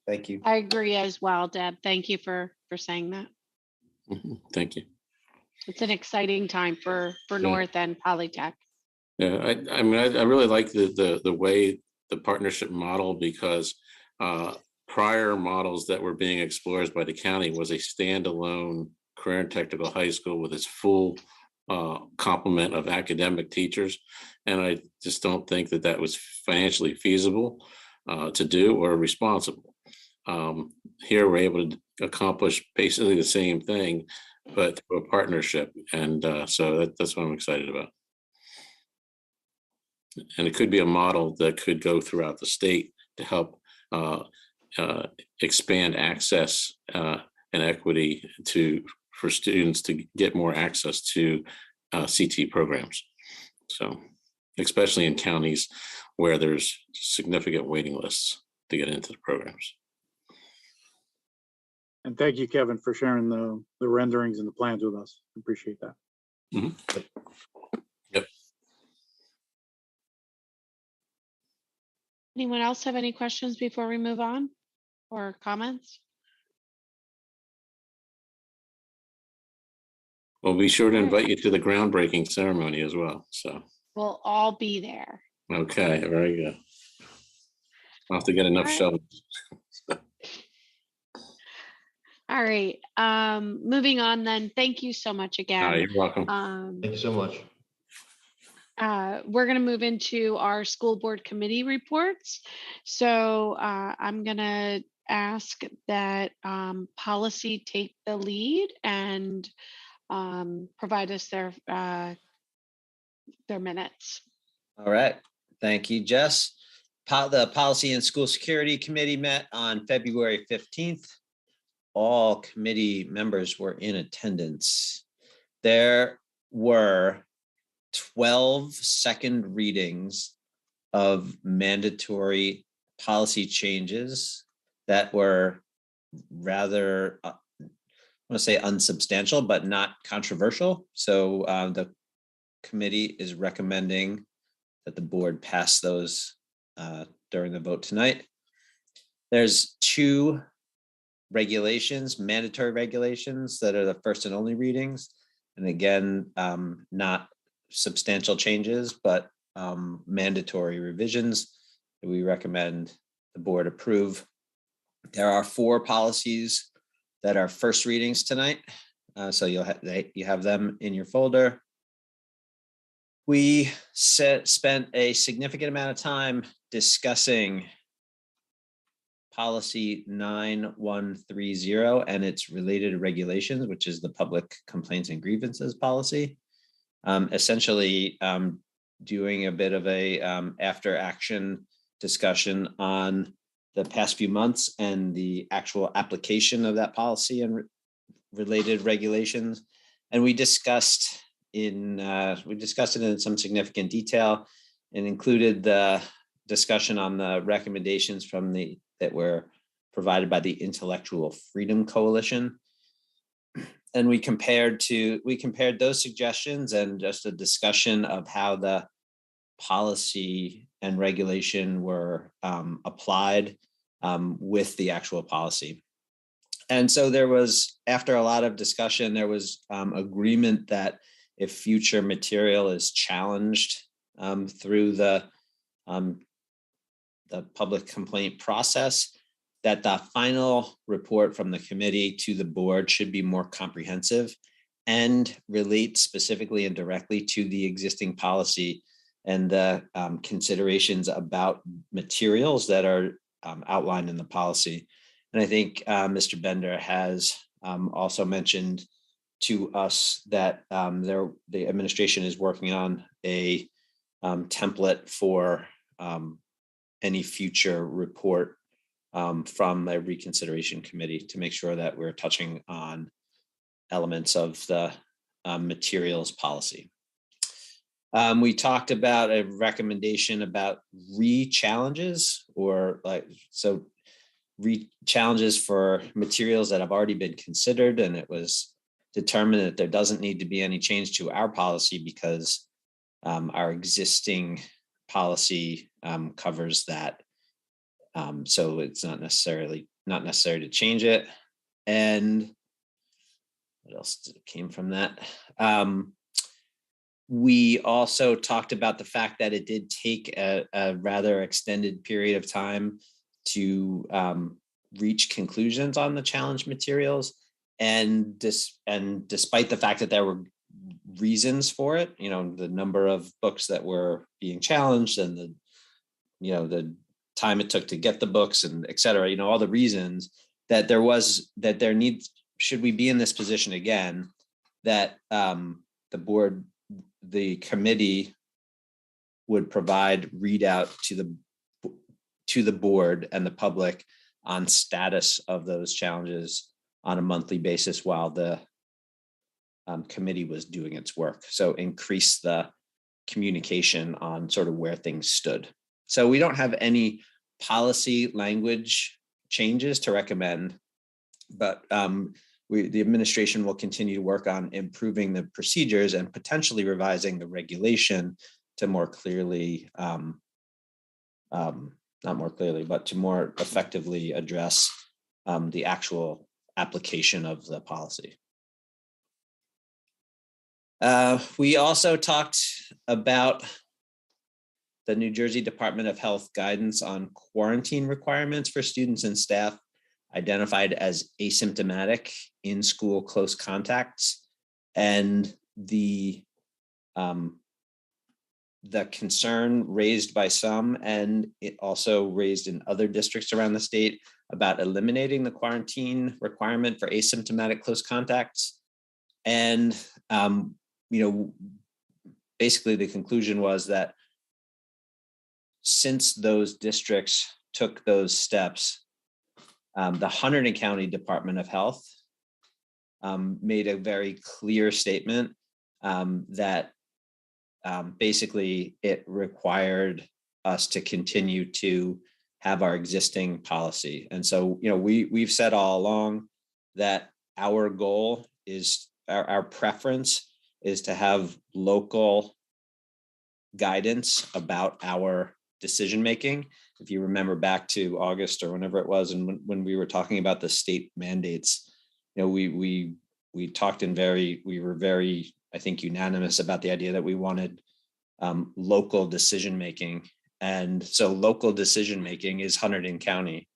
Thank you. I agree as well, Deb. Thank you for saying that. Thank you. It's an exciting time for North and Polytech. Yeah, I mean, I really like the way the partnership model, because prior models that were being explored by the county was a standalone career and technical high school with its full complement of academic teachers. And I just don't think that was financially feasible to do or responsible. Here we're able to accomplish basically the same thing, but through a partnership. And so that's what I'm excited about. And it could be a model that could go throughout the state to help expand access and equity for students to get more access to CT programs. So, especially in counties where there's significant waiting lists to get into the programs. And thank you, Kevin, for sharing the renderings and the plans with us. Appreciate that. Mm-hmm. Yep. Anyone else have any questions before we move on, or comments? We'll be sure to invite you to the groundbreaking ceremony as well. So We'll all be there. okay, very good. I'll have to get enough shovels. All right. Moving on then. Thank you so much again. You're welcome. Thank you so much. We're going to move into our school board committee reports. So I'm going to ask that policy take the lead and provide us their minutes. All right. Thank you, Jess. The Policy and School Security Committee met on February 15th. All committee members were in attendance. There were 12 second readings of mandatory policy changes that were rather want to say unsubstantial, but not controversial. So the committee is recommending that the board pass those during the vote tonight. There's 2 regulations, mandatory regulations that are the first and only readings. And again, not substantial changes, but mandatory revisions that we recommend the board approve. There are 4 policies that are first readings tonight. So you have them in your folder. We spent a significant amount of time discussing policy 9130 and its related regulations, which is the public complaints and grievances policy. Essentially doing a bit of a after action discussion on the past few months and the actual application of that policy and related regulations. And we discussed it in some significant detail and included the discussion on the recommendations that were provided by the Intellectual Freedom Coalition. And we compared those suggestions and just a discussion of how the policy and regulation were applied with the actual policy. And so there was, after a lot of discussion, there was agreement that if future material is challenged through the public complaint process, that the final report from the committee to the board should be more comprehensive and relate specifically and directly to the existing policy and the considerations about materials that are outlined in the policy. And I think Mr. Bender has also mentioned to us that the administration is working on a template for any future report from a reconsideration committee to make sure that we're touching on elements of the materials policy. We talked about a recommendation about re-challenges re-challenges for materials that have already been considered, and it was determined that there doesn't need to be any change to our policy because our existing policy covers that. So it's not necessary to change it. And what else came from that? We also talked about the fact that it did take a rather extended period of time to reach conclusions on the challenge materials. And despite the fact that there were reasons for it, the number of books that were being challenged and the time it took to get the books and et cetera, all the reasons that should we be in this position again, that the committee would provide readout to the board and the public on status of those challenges on a monthly basis while the committee was doing its work. So increase the communication on sort of where things stood. So we don't have any policy language changes to recommend, but the administration will continue to work on improving the procedures and potentially revising the regulation to more clearly, not more clearly, but to more effectively address the actual application of the policy. We also talked about the New Jersey Department of Health guidance on quarantine requirements for students and staff identified as asymptomatic in school close contacts, and the concern raised by some, and it also raised in other districts around the state, about eliminating the quarantine requirement for asymptomatic close contacts. And basically the conclusion was that since those districts took those steps, the Hunterdon County Department of Health made a very clear statement that basically it required us to continue to have our existing policy. And so, we've said all along that our goal is, our preference is to have local guidance about our decision-making. If you remember back to August or whenever it was, and when we were talking about the state mandates, you know, we talked we were very, I think, unanimous about the idea that we wanted local decision-making. And so local decision-making is Hunterdon County,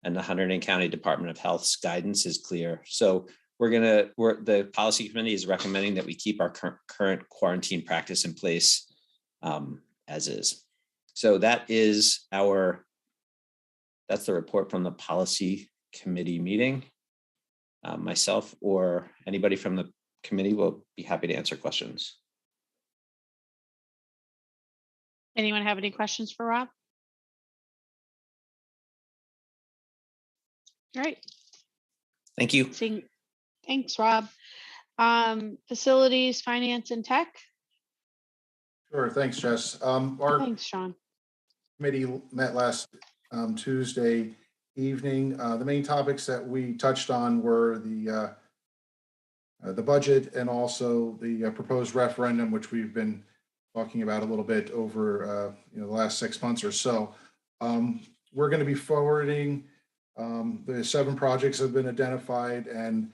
and the Hunterdon County Department of Health's guidance is clear. So the policy committee is recommending that we keep our current quarantine practice in place as is. So that's the report from the policy committee meeting. Myself or anybody from the committee will be happy to answer questions. Anyone have any questions for Rob? All right. Thank you. Thanks, Rob. Facilities, finance, and tech. Sure, thanks, Jess. Thanks, Sean. Committee met last Tuesday evening. The main topics that we touched on were the budget and also the proposed referendum, which we've been talking about a little bit over the last 6 months or so. We're going to be forwarding the 7 projects have been identified, and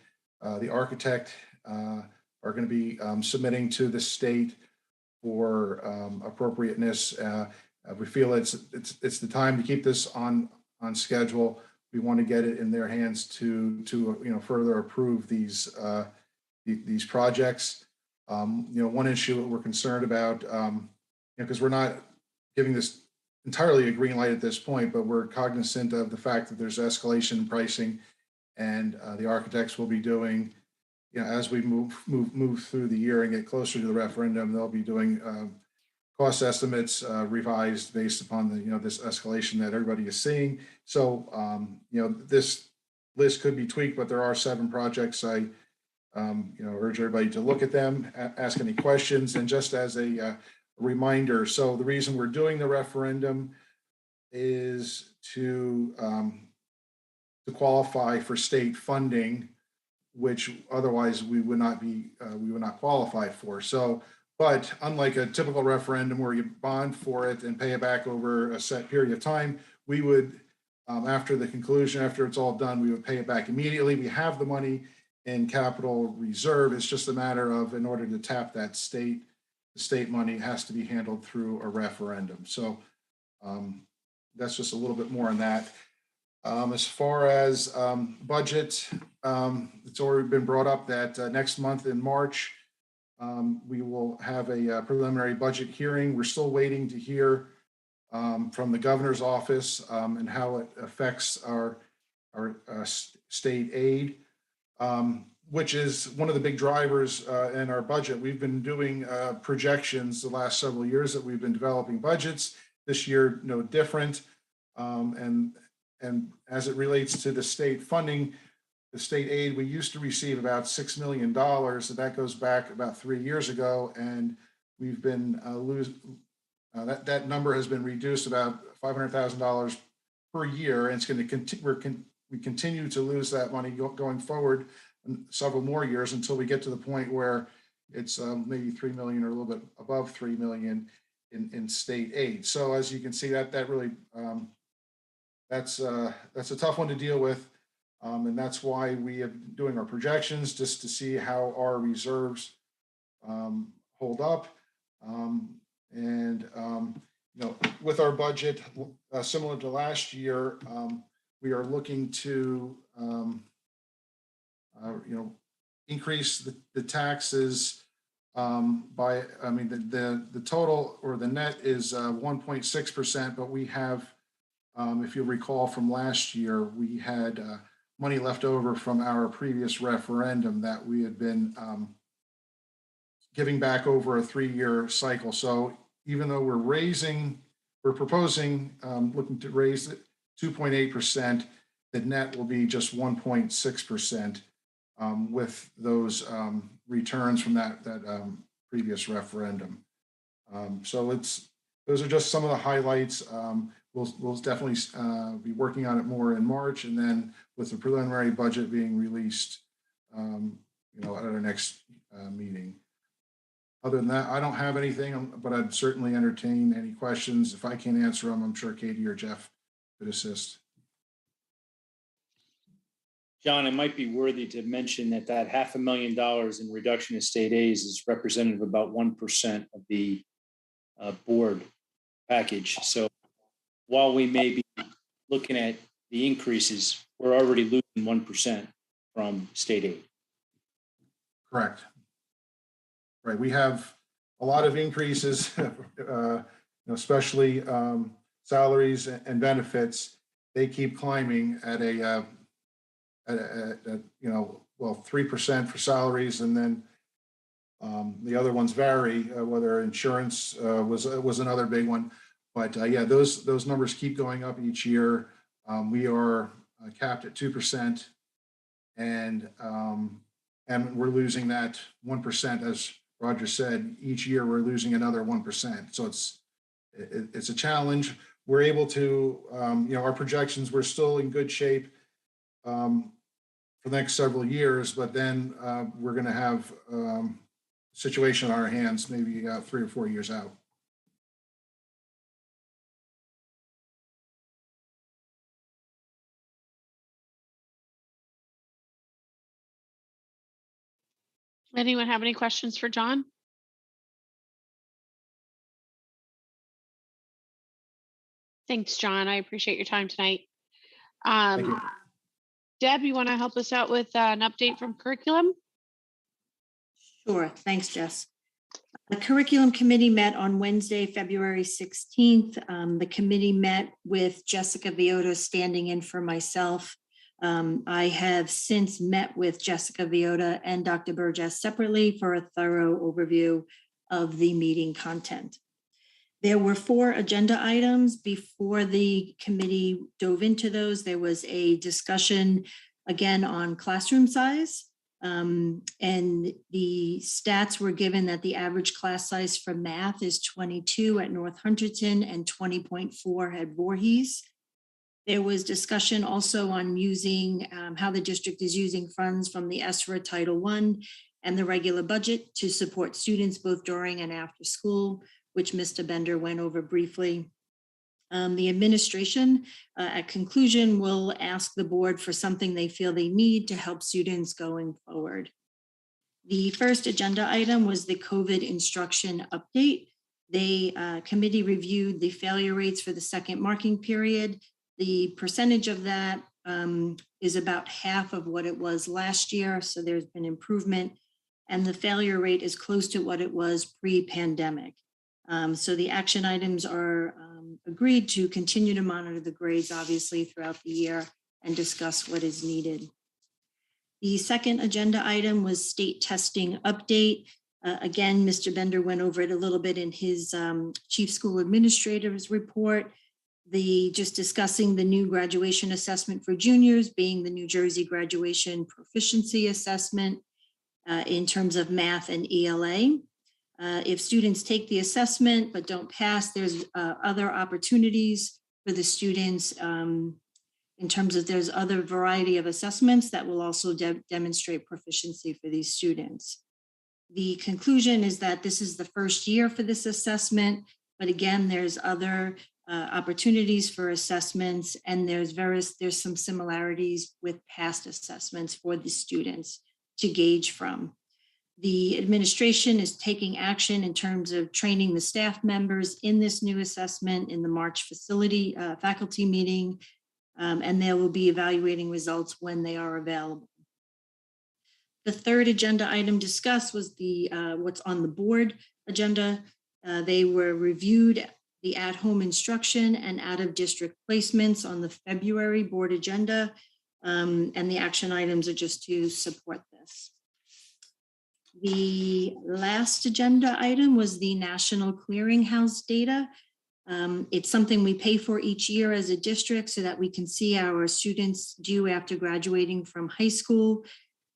the architect are going to be submitting to the state for appropriateness. We feel it's the time to keep this on schedule. We want to get it in their hands to further approve these projects. One issue that we're concerned about, because we're not giving this entirely a green light at this point, but we're cognizant of the fact that there's escalation in pricing, and the architects will be doing, as we move through the year and get closer to the referendum, they'll be doing cost estimates revised based upon the this escalation that everybody is seeing. So this list could be tweaked, but there are 7 projects. I urge everybody to look at them, ask any questions, and just as a reminder, so the reason we're doing the referendum is to qualify for state funding, which otherwise we would not qualify for. So, but unlike a typical referendum where you bond for it and pay it back over a set period of time, we would, after the conclusion, after it's all done, we would pay it back immediately. We have the money in capital reserve. It's just a matter of, in order to tap that the state money has to be handled through a referendum. So that's just a little bit more on that. As far as budget, it's already been brought up that next month in March, we will have a preliminary budget hearing. We're still waiting to hear from the governor's office and how it affects our state aid, which is one of the big drivers in our budget. We've been doing projections the last several years that we've been developing budgets. This year, no different. And as it relates to the state funding, the state aid, we used to receive about $6 million. So that goes back about 3 years ago. And we've been that number has been reduced about $500,000 per year. And it's going to continue. We continue to lose that money going forward several more years until we get to the point where it's maybe 3 million or a little bit above 3 million in state aid. So as you can see, that really that's a tough one to deal with, and that's why we are doing our projections, just to see how our reserves hold up. With our budget, similar to last year, we are looking to increase the taxes by, the total or the net is 1.6%, but we have, if you recall from last year, we had money left over from our previous referendum that we had been giving back over a 3-year cycle. So even though we're proposing, looking to raise it 2.8%, the net will be just 1.6% with those returns from that previous referendum. So those are just some of the highlights. We'll definitely be working on it more in March, and then with the preliminary budget being released at our next meeting. Other than that, I don't have anything, but I'd certainly entertain any questions. If I can't answer them, I'm sure Katie or Jeff could assist. John, it might be worthy to mention that $500,000 in reduction in state aids is representative of about 1% of the board package. So while we may be looking at the increases, we're already losing 1% from state aid. Correct. Right. We have a lot of increases, especially salaries and benefits. They keep climbing at a 3% for salaries, and then the other ones vary. Whether insurance was another big one, but yeah, those numbers keep going up each year. We are capped at 2%, and we're losing that 1%, as Roger said. Each year we're losing another 1%. So it's a challenge. We're able to, our projections, we're still in good shape for the next several years, but then we're going to have a situation on our hands maybe 3 or 4 years out. Anyone have any questions for John? Thanks, John. I appreciate your time tonight. Thank you. Deb, you want to help us out with an update from curriculum? Sure. Thanks, Jess. The curriculum committee met on Wednesday, February 16th. The committee met with Jessica Viota standing in for myself. I have since met with Jessica Viota and Dr. Burgess separately for a thorough overview of the meeting content. There were 4 agenda items. Before the committee dove into those, there was a discussion again on classroom size. And the stats were given that the average class size for math is 22 at North Hunterdon and 20.4 at Voorhees. There was discussion also on using how the district is using funds from the ESRA Title I and the regular budget to support students both during and after school, which Mr. Bender went over briefly. The administration at conclusion will ask the board for something they feel they need to help students going forward. The first agenda item was the COVID instruction update. The committee reviewed the failure rates for the second marking period. The percentage of that is about half of what it was last year, so there's been improvement, and the failure rate is close to what it was pre-pandemic. So the action items are agreed to continue to monitor the grades, obviously, throughout the year and discuss what is needed. The second agenda item was state testing update. Again, Mr. Bender went over it a little bit in his chief school administrator's report. Just discussing the new graduation assessment for juniors being the New Jersey Graduation Proficiency Assessment in terms of math and ELA. If students take the assessment but don't pass, there's other opportunities for the students in terms of there's other variety of assessments that will also demonstrate proficiency for these students. The conclusion is that this is the first year for this assessment, but again, there's other opportunities for assessments, and there's some similarities with past assessments for the students to gauge from. The administration is taking action in terms of training the staff members in this new assessment in the March faculty meeting, and they will be evaluating results when they are available. The third agenda item discussed was the what's on the board agenda. They were reviewed the at-home instruction and out-of-district placements on the February board agenda, and the action items are just to support this. The last agenda item was the National Clearinghouse data. It's something we pay for each year as a district so that we can see our students due after graduating from high school.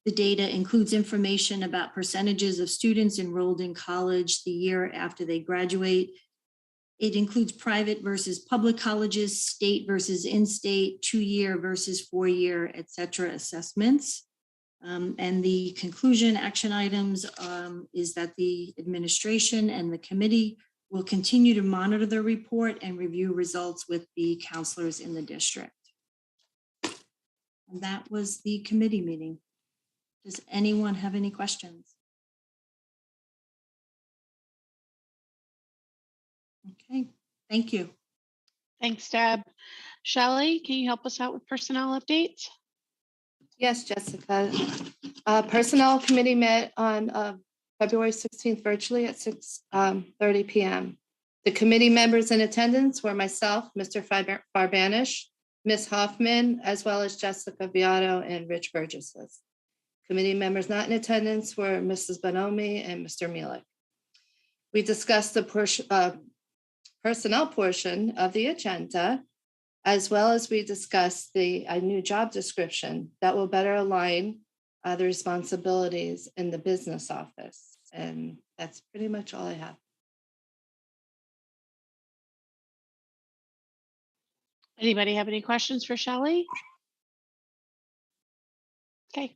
The data includes information about percentages of students enrolled in college the year after they graduate. It includes private versus public colleges, state versus in-state, 2-year versus 4-year, et cetera, assessments. And the conclusion action items is that the administration and the committee will continue to monitor the report and review results with the counselors in the district. And that was the committee meeting. Does anyone have any questions? Okay, thank you. Thanks, Deb. Shelley, can you help us out with personnel updates? Yes, Jessica. Personnel committee met on February 16th virtually at 6:30 p.m. The committee members in attendance were myself, Mr. Farbanish, Ms. Hoffman, as well as Jessica Beato and Rich Burgesses. Committee members not in attendance were Mrs. Bonomi and Mr. Mielek. We discussed the personnel portion of the agenda, as well as we discussed a new job description that will better align the responsibilities in the business office. And that's pretty much all I have. Anybody have any questions for Shelley? Okay.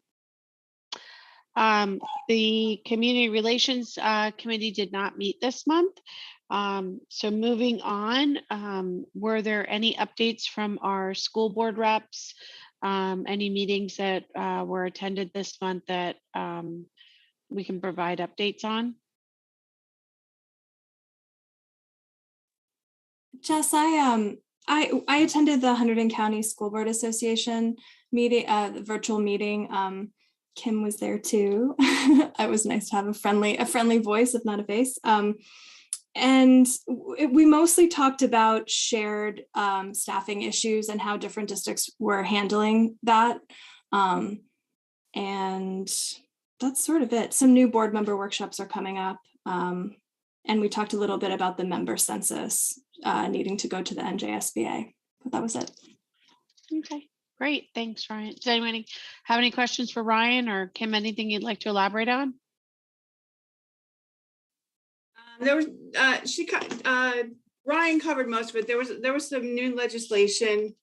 The Community Relations Committee did not meet this month. So moving on, were there any updates from our school board reps? Any meetings that were attended this month that we can provide updates on? Jess, I attended the Hunterdon County School Board Association meeting, the virtual meeting. Kim was there too. It was nice to have a friendly voice, if not a face. And we mostly talked about shared staffing issues and how different districts were handling that. And that's sort of it. Some new board member workshops are coming up. And we talked a little bit about the member census needing to go to the NJSBA, but that was it. Okay, great. Thanks, Ryan. Does anyone have any questions for Ryan or Kim? Anything you'd like to elaborate on? There was Ryan covered most of it. There was some new legislation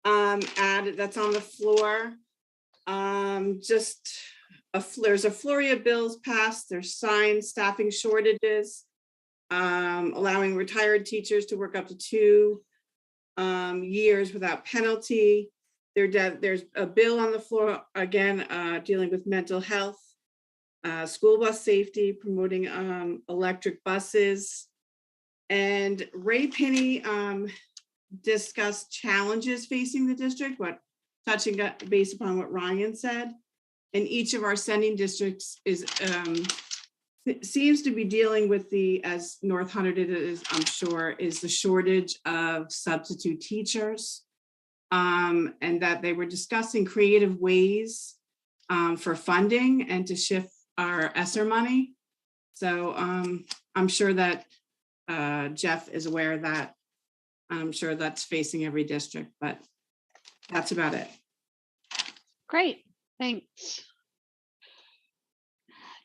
added that's on the floor. There's a flurry of bills passed. There's signs, staffing shortages, allowing retired teachers to work up to 2 years without penalty. There's a bill on the floor again dealing with mental health. School bus safety, promoting electric buses. And Ray Pinney discussed challenges facing the district, touching based upon what Ryan said. And each of our sending districts seems to be dealing with as North Hunterdon is, I'm sure, is the shortage of substitute teachers. And that they were discussing creative ways for funding and to shift our ESSER money. So I'm sure that Jeff is aware of that. I'm sure that's facing every district, but that's about it. Great, thanks.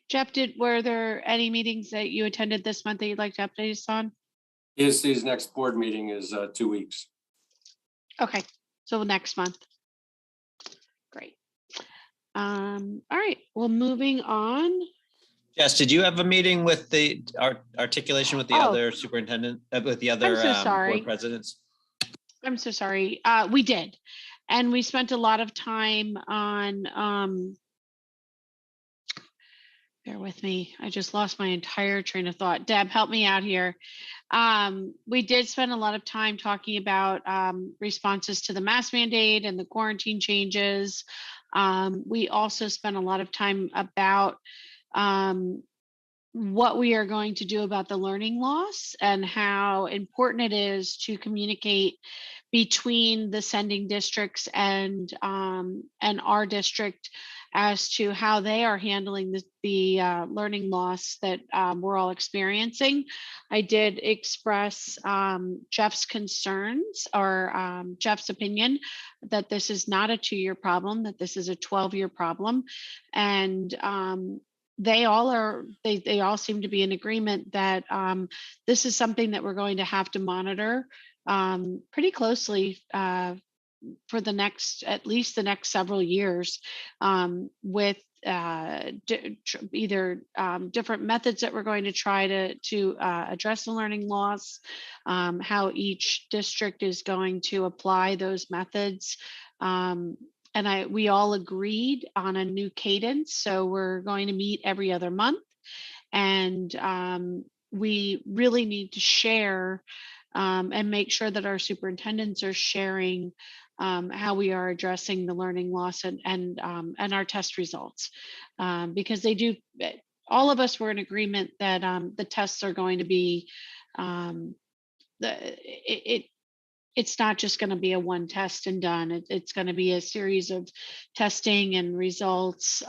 Jeff, were there any meetings that you attended this month that you'd like to update us on? ESC's next board meeting is 2 weeks. Okay, so next month. Great. All right, well, moving on. Jess, did you have a meeting with the articulation with the other superintendent, with the other board presidents? I'm so sorry. We did. And we spent a lot of time on, bear with me. I just lost my entire train of thought. Deb, help me out here. We did spend a lot of time talking about responses to the mask mandate and the quarantine changes. We also spent a lot of time about what we are going to do about the learning loss and how important it is to communicate between the sending districts and our district as to how they are handling the learning loss that we're all experiencing. I did express Jeff's concerns or Jeff's opinion that this is not a 2-year problem, that this is a 12-year problem. And they all seem to be in agreement that this is something that we're going to have to monitor pretty closely for at least the next several years, with either different methods that we're going to try to address the learning loss, how each district is going to apply those methods. And we all agreed on a new cadence. So we're going to meet every other month. And we really need to share and make sure that our superintendents are sharing how we are addressing the learning loss and our test results, because they do. All of us were in agreement that the tests are going to be it's not just going to be a one test and done. It's going to be a series of testing and results,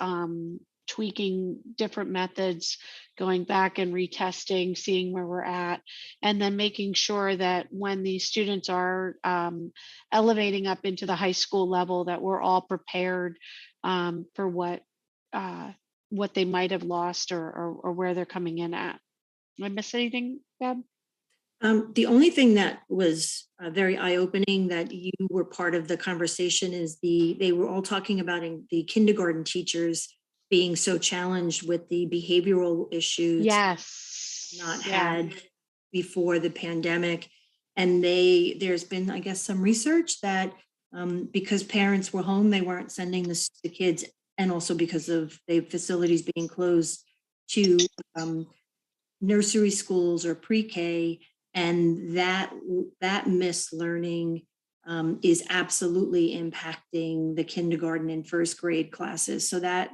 tweaking different methods, going back and retesting, seeing where we're at, and then making sure that when these students are elevating up into the high school level, that we're all prepared for what they might have lost or where they're coming in at. Did I miss anything, Deb? The only thing that was very eye-opening that you were part of the conversation is they were all talking about the kindergarten teachers being so challenged with the behavioral issues not had before the pandemic. And there's been, I guess, some research that because parents were home, they weren't sending the kids, and also because of the facilities being closed, to nursery schools or pre-K, and that missed learning is absolutely impacting the kindergarten and first grade classes. So that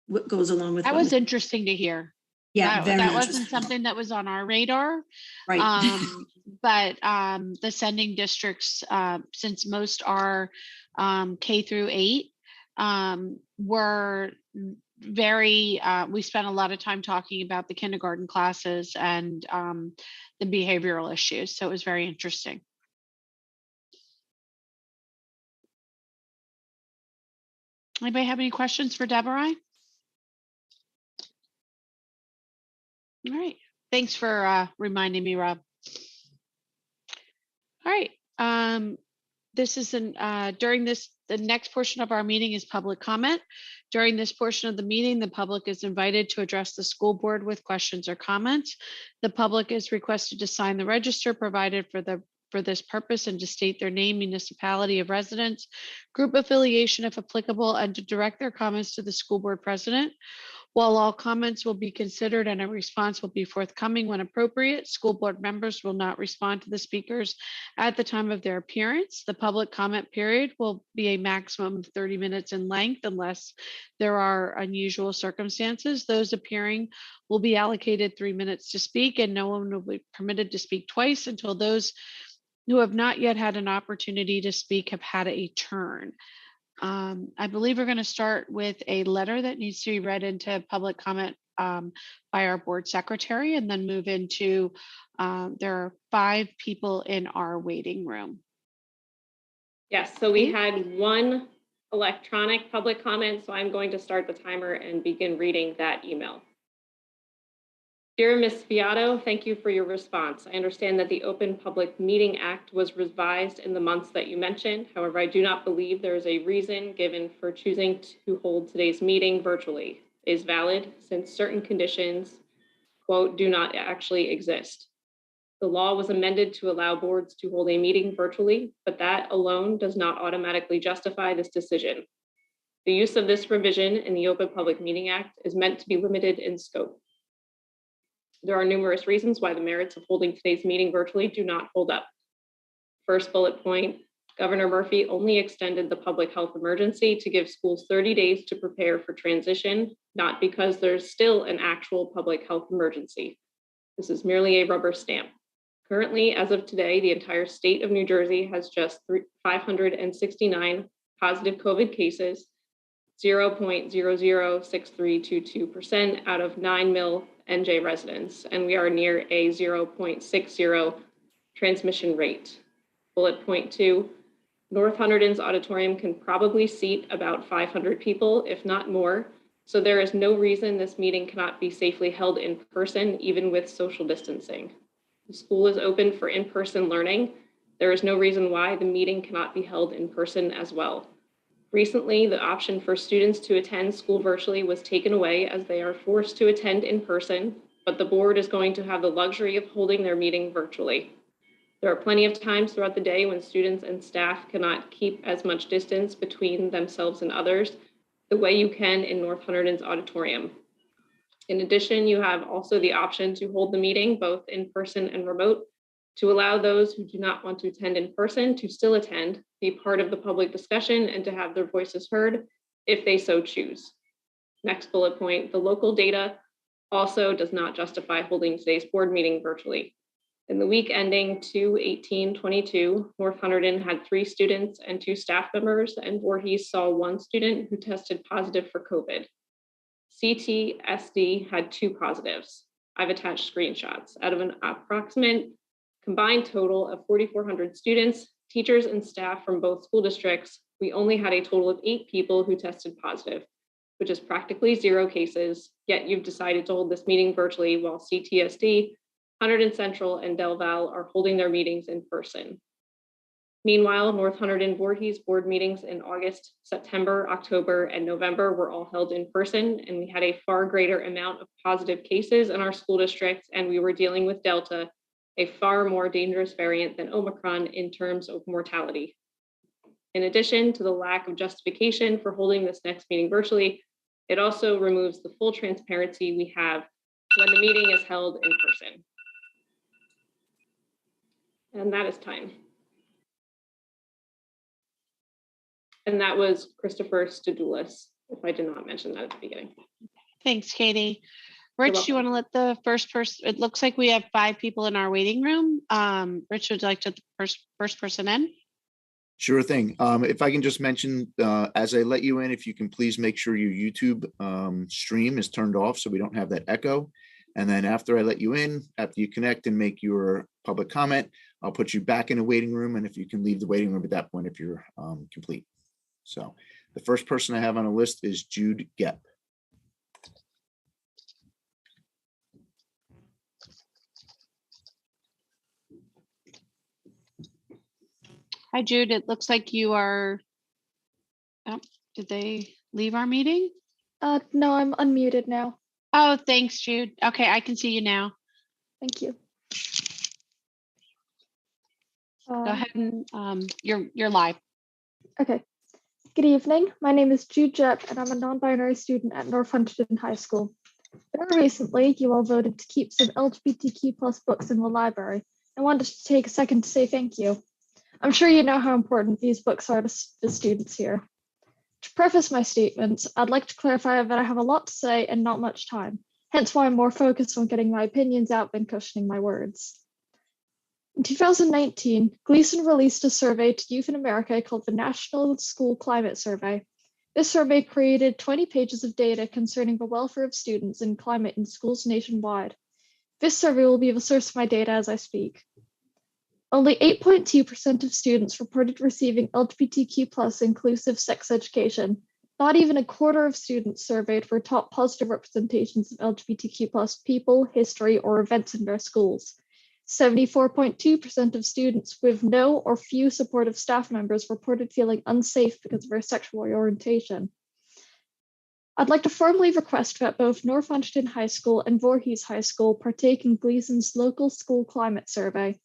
what goes along with that was interesting to hear. Yeah, that wasn't something that was on our radar. Right. But the sending districts, since most are K through 8, were very, we spent a lot of time talking about the kindergarten classes and the behavioral issues. So it was very interesting. Anybody have any questions for Deborah? All right. Thanks for reminding me, Rob. All right. This is during the next portion of our meeting is public comment. During this portion of the meeting, the public is invited to address the school board with questions or comments. The public is requested to sign the register provided for this purpose and to state their name, municipality of residence, group affiliation if applicable, and to direct their comments to the school board president. While all comments will be considered and a response will be forthcoming when appropriate, school board members will not respond to the speakers at the time of their appearance. The public comment period will be a maximum of 30 minutes in length unless there are unusual circumstances. Those appearing will be allocated 3 minutes to speak, and no one will be permitted to speak twice until those who have not yet had an opportunity to speak have had a turn. I believe we're going to start with a letter that needs to be read into public comment by our board secretary, and then move into, there are 5 people in our waiting room. Yes, so we had one electronic public comment, so I'm going to start the timer and begin reading that email. Dear Ms. Fiato, thank you for your response. I understand that the Open Public Meeting Act was revised in the months that you mentioned. However, I do not believe there is a reason given for choosing to hold today's meeting virtually. It is valid since certain conditions, quote, do not actually exist. The law was amended to allow boards to hold a meeting virtually, but that alone does not automatically justify this decision. The use of this provision in the Open Public Meeting Act is meant to be limited in scope. There are numerous reasons why the merits of holding today's meeting virtually do not hold up. First bullet point, Governor Murphy only extended the public health emergency to give schools 30 days to prepare for transition, not because there's still an actual public health emergency. This is merely a rubber stamp. Currently, as of today, the entire state of New Jersey has just 569 positive COVID cases, 0.006322% out of 9 mil NJ residents, and we are near a 0.60 transmission rate. Bullet point 2, North Hunterdon's auditorium can probably seat about 500 people, if not more, so there is no reason this meeting cannot be safely held in person, even with social distancing. The school is open for in-person learning, There is no reason why the meeting cannot be held in person as well. Recently, the option for students to attend school virtually was taken away as they are forced to attend in person, but the board is going to have the luxury of holding their meeting virtually. There are plenty of times throughout the day when students and staff cannot keep as much distance between themselves and others the way you can in North Hunterdon's auditorium. In addition, you have also the option to hold the meeting both in person and remote to allow those who do not want to attend in person to still attend, be part of the public discussion, and to have their voices heard if they so choose. Next bullet point, the local data also does not justify holding today's board meeting virtually. In the week ending 2/18/22, North Hunterdon had 3 students and 2 staff members, and Voorhees saw 1 student who tested positive for COVID. CTSD had 2 positives. I've attached screenshots. Out of an approximate combined total of 4,400 students, teachers, and staff from both school districts, we only had a total of 8 people who tested positive, which is practically 0 cases, yet you've decided to hold this meeting virtually while CTSD, Hunterdon Central, and Del Val are holding their meetings in person. Meanwhile, North Hunterdon-Voorhees board meetings in August, September, October, and November were all held in person, and we had a far greater amount of positive cases in our school districts, and we were dealing with Delta, a far more dangerous variant than Omicron in terms of mortality. In addition to the lack of justification for holding this next meeting virtually, it also removes the full transparency we have when the meeting is held in person. And that is time. And that was Christopher Stadoulis, if I did not mention that at the beginning. Thanks, Katie. Rich, do you want to let the first person, it looks like we have 5 people in our waiting room. Rich, would you like to first person in? Sure thing. If I can just mention, as I let you in, if you can please make sure your YouTube stream is turned off so we don't have that echo. And then after I let you in, after you connect and make your public comment, I'll put you back in a waiting room. And if you can leave the waiting room at that point, if you're complete. So the first person I have on a list is Jude Gepp. Hi, Jude. It looks like you are, oh, did they leave our meeting? No, I'm unmuted now. Oh, thanks, Jude. Okay, I can see you now. Thank you. Go ahead and you're live. Okay. Good evening. My name is Jude Jepp, and I'm a non-binary student at North Hunterdon High School. Very recently, you all voted to keep some LGBTQ+ books in the library. I wanted to take a second to say thank you. I'm sure you know how important these books are to the students here. To preface my statements, I'd like to clarify that I have a lot to say and not much time, hence why I'm more focused on getting my opinions out than cushioning my words. In 2019, Gleason released a survey to youth in America called the National School Climate Survey. This survey created 20 pages of data concerning the welfare of students and climate in schools nationwide. This survey will be the source of my data as I speak. Only 8.2% of students reported receiving LGBTQ+ inclusive sex education. Not even a quarter of students surveyed for top positive representations of LGBTQ+ people, history, or events in their schools. 74.2% of students with no or few supportive staff members reported feeling unsafe because of their sexual orientation. I'd like to formally request that both North Hunterdon High School and Voorhees High School partake in Gleason's local school climate survey.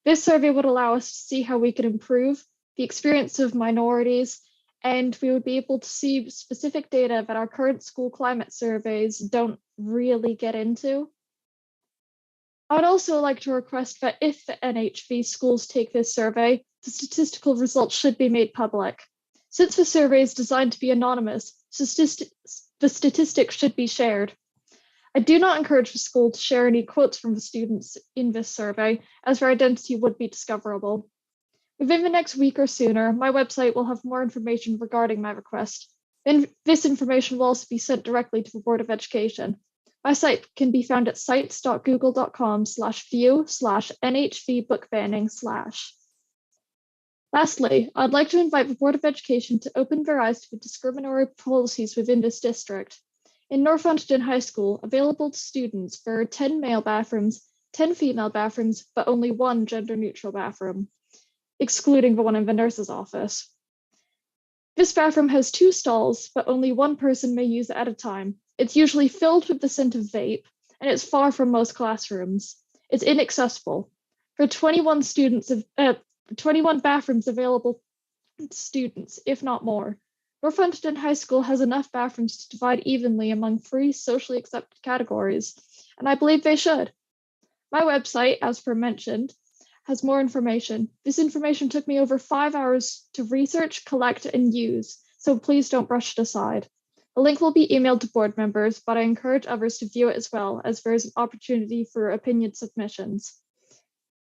This survey would allow us to see how we could improve the experience of minorities, and we would be able to see specific data that our current school climate surveys don't really get into. I would also like to request that if the NHV schools take this survey, the statistical results should be made public. Since the survey is designed to be anonymous, the statistics should be shared. I do not encourage the school to share any quotes from the students in this survey, as their identity would be discoverable. Within the next week or sooner, my website will have more information regarding my request. This information will also be sent directly to the Board of Education. My site can be found at sites.google.com/view/NHV Lastly, I'd like to invite the Board of Education to open their eyes to the discriminatory policies within this district. In North Hunterdon High School, available to students, there are 10 male bathrooms, 10 female bathrooms, but only 1 gender-neutral bathroom. excluding the one in the nurse's office. This bathroom has 2 stalls, but only one person may use it at a time. It's usually filled with the scent of vape, and it's far from most classrooms. It's inaccessible. For 21 bathrooms available to students, if not more. North Hunterdon High School has enough bathrooms to divide evenly among 3 socially accepted categories, and I believe they should. My website, as per mentioned, has more information. This information took me over 5 hours to research, collect, and use, so please don't brush it aside. The link will be emailed to board members, but I encourage others to view it as well, as there is an opportunity for opinion submissions.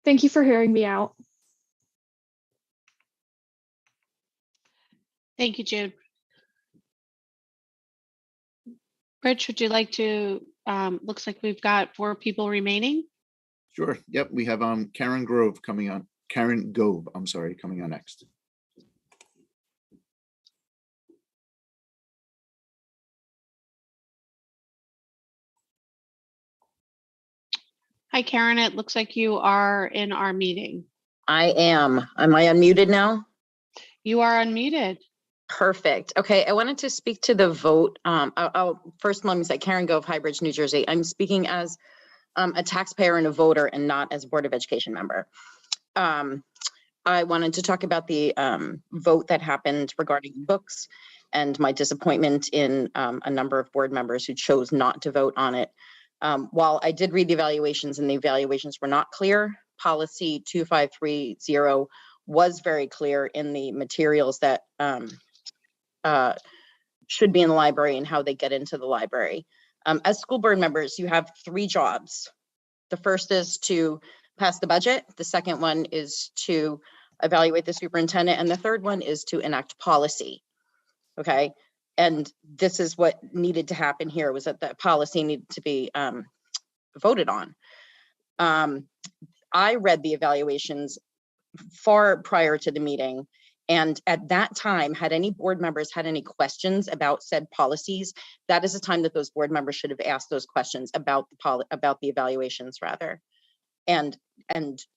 Thank you for hearing me out. Thank you, Jude. Rich, would you like to, looks like we've got 4 people remaining. Sure. Yep. We have Karen Gove, coming on next. Hi, Karen. It looks like you are in our meeting. I am. Am I unmuted now? You are unmuted. Perfect. Okay, I wanted to speak to the vote. First, let me say, Karen Gove, Highbridge, New Jersey. I'm speaking as a taxpayer and a voter, and not as a Board of Education member. I wanted to talk about the vote that happened regarding books and my disappointment in a number of board members who chose not to vote on it. While I did read the evaluations and the evaluations were not clear, policy 2530 was very clear in the materials that should be in the library and how they get into the library. As school board members, you have 3 jobs. The first is to pass the budget. The second one is to evaluate the superintendent. And the third one is to enact policy. Okay. And this is what needed to happen here, was that the policy needed to be voted on. I read the evaluations far prior to the meeting. And at that time, had any board members had any questions about said policies, that is the time that those board members should have asked those questions about the evaluations rather. And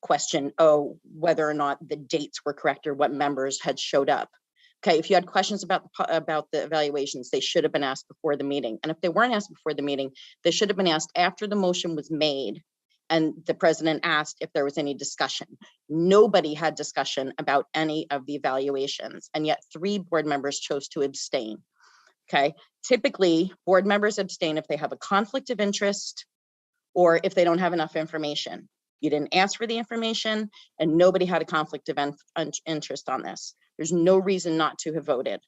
question, whether or not the dates were correct or what members had showed up. Okay, if you had questions about the evaluations, they should have been asked before the meeting. And if they weren't asked before the meeting, they should have been asked after the motion was made and the president asked if there was any discussion. Nobody had discussion about any of the evaluations, and yet 3 board members chose to abstain. Okay, typically board members abstain if they have a conflict of interest or if they don't have enough information. You didn't ask for the information and nobody had a conflict of interest on this. There's no reason not to have voted.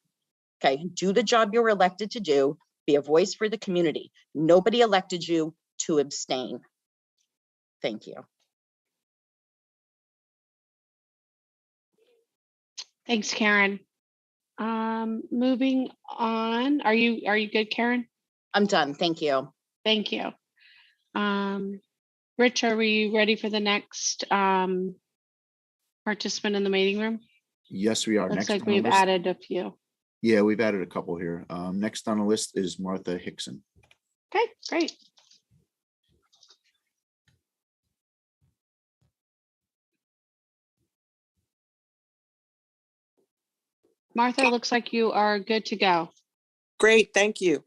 Okay, do the job you were elected to do, be a voice for the community. Nobody elected you to abstain. Thank you. Thanks, Karen. Moving on. Are you good, Karen? I'm done. Thank you. Thank you. Rich, are we ready for the next participant in the meeting room? Yes, we are. Looks Next like on the we've list- added a few. Yeah, we've added a couple here. Next on the list is Martha Hickson. Okay, great. Martha, looks like you are good to go. Great, thank you.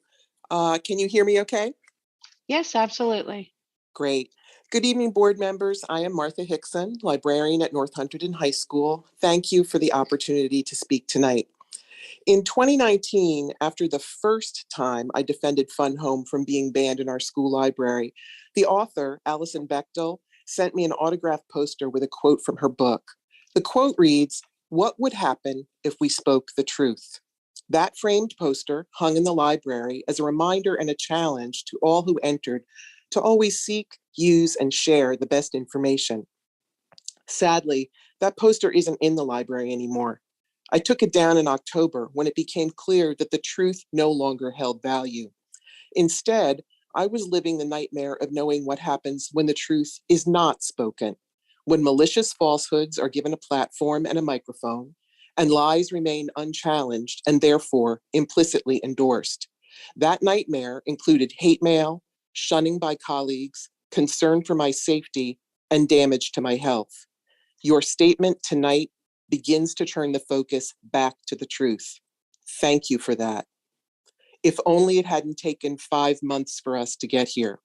Can you hear me okay? Yes, absolutely. Great. Good evening, board members. I am Martha Hickson, librarian at North Hunterdon High School. Thank you for the opportunity to speak tonight. In 2019, after the first time I defended Fun Home from being banned in our school library, the author, Alison Bechtel, sent me an autographed poster with a quote from her book. The quote reads, "What would happen if we spoke the truth?" That framed poster hung in the library as a reminder and a challenge to all who entered to always seek, use, and share the best information. Sadly, that poster isn't in the library anymore. I took it down in October when it became clear that the truth no longer held value. Instead, I was living the nightmare of knowing what happens when the truth is not spoken, when malicious falsehoods are given a platform and a microphone, and lies remain unchallenged and therefore implicitly endorsed. That nightmare included hate mail, shunning by colleagues, concern for my safety, and damage to my health. Your statement tonight begins to turn the focus back to the truth. Thank you for that. If only it hadn't taken 5 months for us to get here.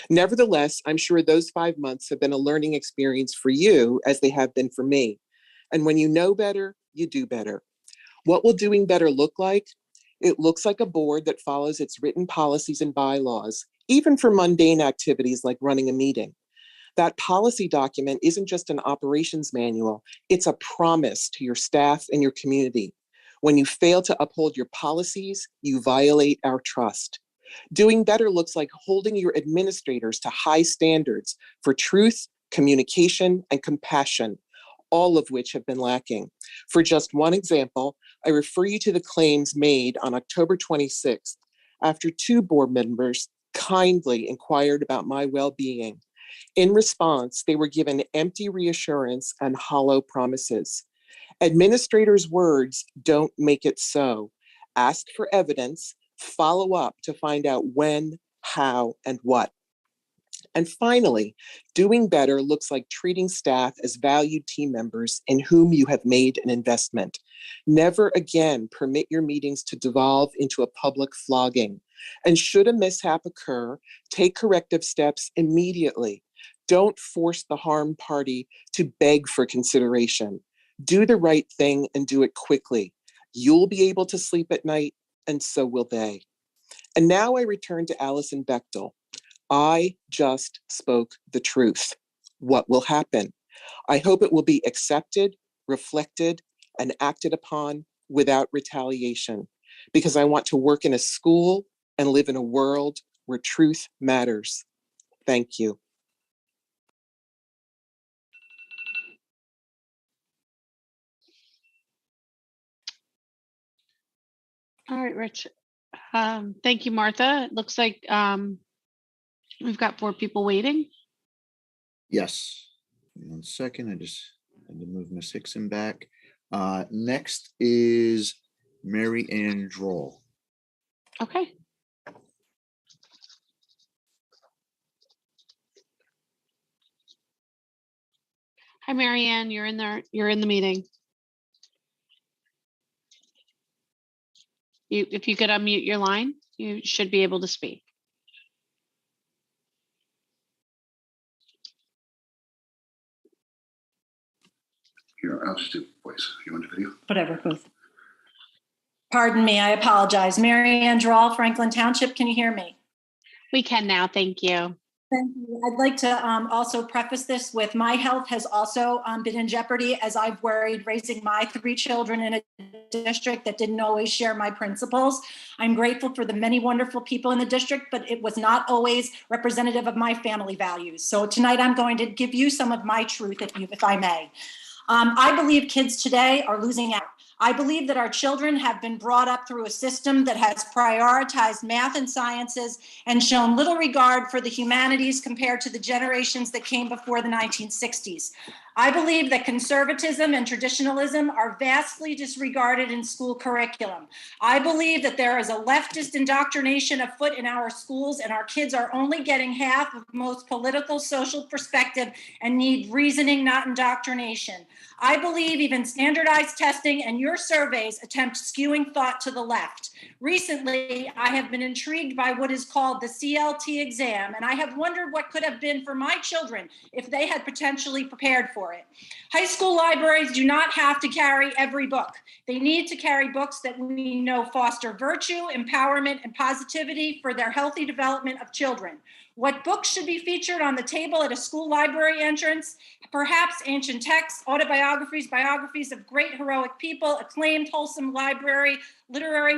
Nevertheless, I'm sure those 5 months have been a learning experience for you as they have been for me. And when you know better, you do better. What will doing better look like? It looks like a board that follows its written policies and bylaws, even for mundane activities like running a meeting. That policy document isn't just an operations manual, it's a promise to your staff and your community. When you fail to uphold your policies, you violate our trust. Doing better looks like holding your administrators to high standards for truth, communication, and compassion, all of which have been lacking. For just one example, I refer you to the claims made on October 26th after 2 board members kindly inquired about my well-being. In response, they were given empty reassurance and hollow promises. Administrators' words don't make it so. Ask for evidence, follow up to find out when, how, and what. And finally, doing better looks like treating staff as valued team members in whom you have made an investment. Never again permit your meetings to devolve into a public flogging. And should a mishap occur, take corrective steps immediately. Don't force the harmed party to beg for consideration. Do the right thing and do it quickly. You'll be able to sleep at night, and so will they. And now I return to Allison Bechtel. I just spoke the truth. What will happen? I hope it will be accepted, reflected, and acted upon without retaliation, because I want to work in a school and live in a world where truth matters. Thank you. All right, Rich. Thank you, Martha. It looks like we've got 4 people waiting. Yes. 1 second. I just had to move Miss Hickson back. Next is Mary Ann Droll. Okay. Hi, Mary Ann. You're in there. You're in the meeting. If you could unmute your line, you should be able to speak. Here, I'll just do voice. You want the video? Whatever, both. Pardon me, I apologize. Mary Ann Droll, Franklin Township, can you hear me? We can now, thank you. Thank you. I'd like to also preface this with my health has also been in jeopardy as I've worried raising my 3 children in a district that didn't always share my principles. I'm grateful for the many wonderful people in the district, but it was not always representative of my family values. So tonight I'm going to give you some of my truth, if I may. I believe kids today are losing out. I believe that our children have been brought up through a system that has prioritized math and sciences and shown little regard for the humanities compared to the generations that came before the 1960s. I believe that conservatism and traditionalism are vastly disregarded in school curriculum. I believe that there is a leftist indoctrination afoot in our schools, and our kids are only getting half of most political, social perspective and need reasoning, not indoctrination. I believe even standardized testing and your surveys attempt skewing thought to the left. Recently, I have been intrigued by what is called the CLT exam, and I have wondered what could have been for my children if they had potentially prepared for it. High school libraries do not have to carry every book. They need to carry books that we know foster virtue, empowerment, and positivity for their healthy development of children. What books should be featured on the table at a school library entrance? Perhaps ancient texts, autobiographies, biographies of great heroic people, acclaimed wholesome literary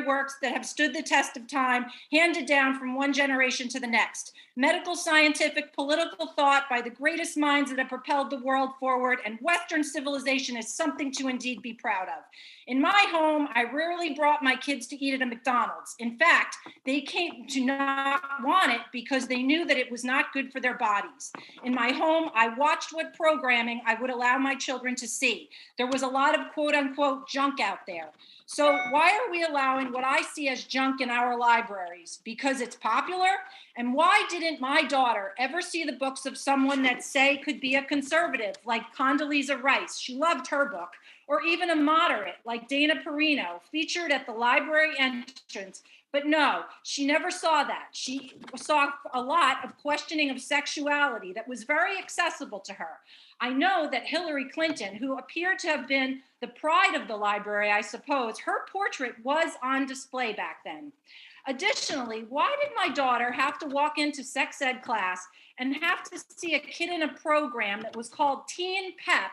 works that have stood the test of time, handed down from one generation to the next. Medical, scientific, political thought by the greatest minds that have propelled the world forward, and Western civilization is something to indeed be proud of. In my home, I rarely brought my kids to eat at a McDonald's. In fact, they came to not want it because they knew that it was not good for their bodies. In my home, I watched what programming I would allow my children to see. There was a lot of quote unquote junk out there. So why are we allowing what I see as junk in our libraries? Because it's popular? And why didn't my daughter ever see the books of someone that say could be a conservative like Condoleezza Rice? She loved her book. Or even a moderate like Dana Perino, featured at the library entrance. But no, she never saw that. She saw a lot of questioning of sexuality that was very accessible to her. I know that Hillary Clinton, who appeared to have been the pride of the library, I suppose, her portrait was on display back then. Additionally, why did my daughter have to walk into sex ed class and have to see a kid in a program that was called Teen Pep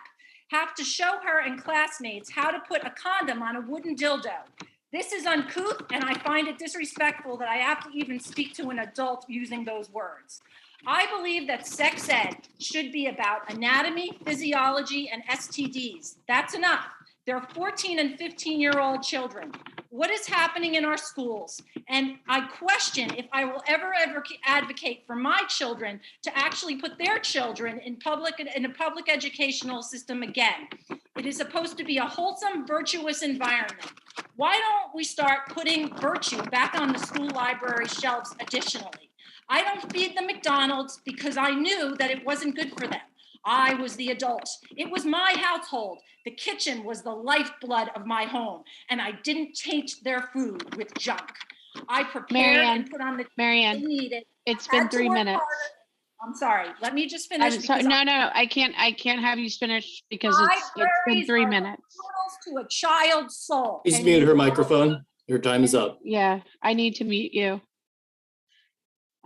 have to show her and classmates how to put a condom on a wooden dildo? This is uncouth, and I find it disrespectful that I have to even speak to an adult using those words. I believe that sex ed should be about anatomy, physiology, and STDs. That's enough. They're 14 and 15-year-old children. What is happening in our schools? And I question if I will ever advocate for my children to actually put their children in a public educational system again. It is supposed to be a wholesome, virtuous environment. Why don't we start putting virtue back on the school library shelves additionally? I don't feed the McDonald's because I knew that it wasn't good for them. I was the adult. It was my household. The kitchen was the lifeblood of my home, and I didn't taint their food with junk. I prepared and put on the they needed. It's been 3 minutes. I'm sorry. Let me just finish. I'm sorry. No, I can't have you finish because it's been 3 minutes. To a child's soul. Please mute her microphone. Your time is up. Yeah, I need to mute you.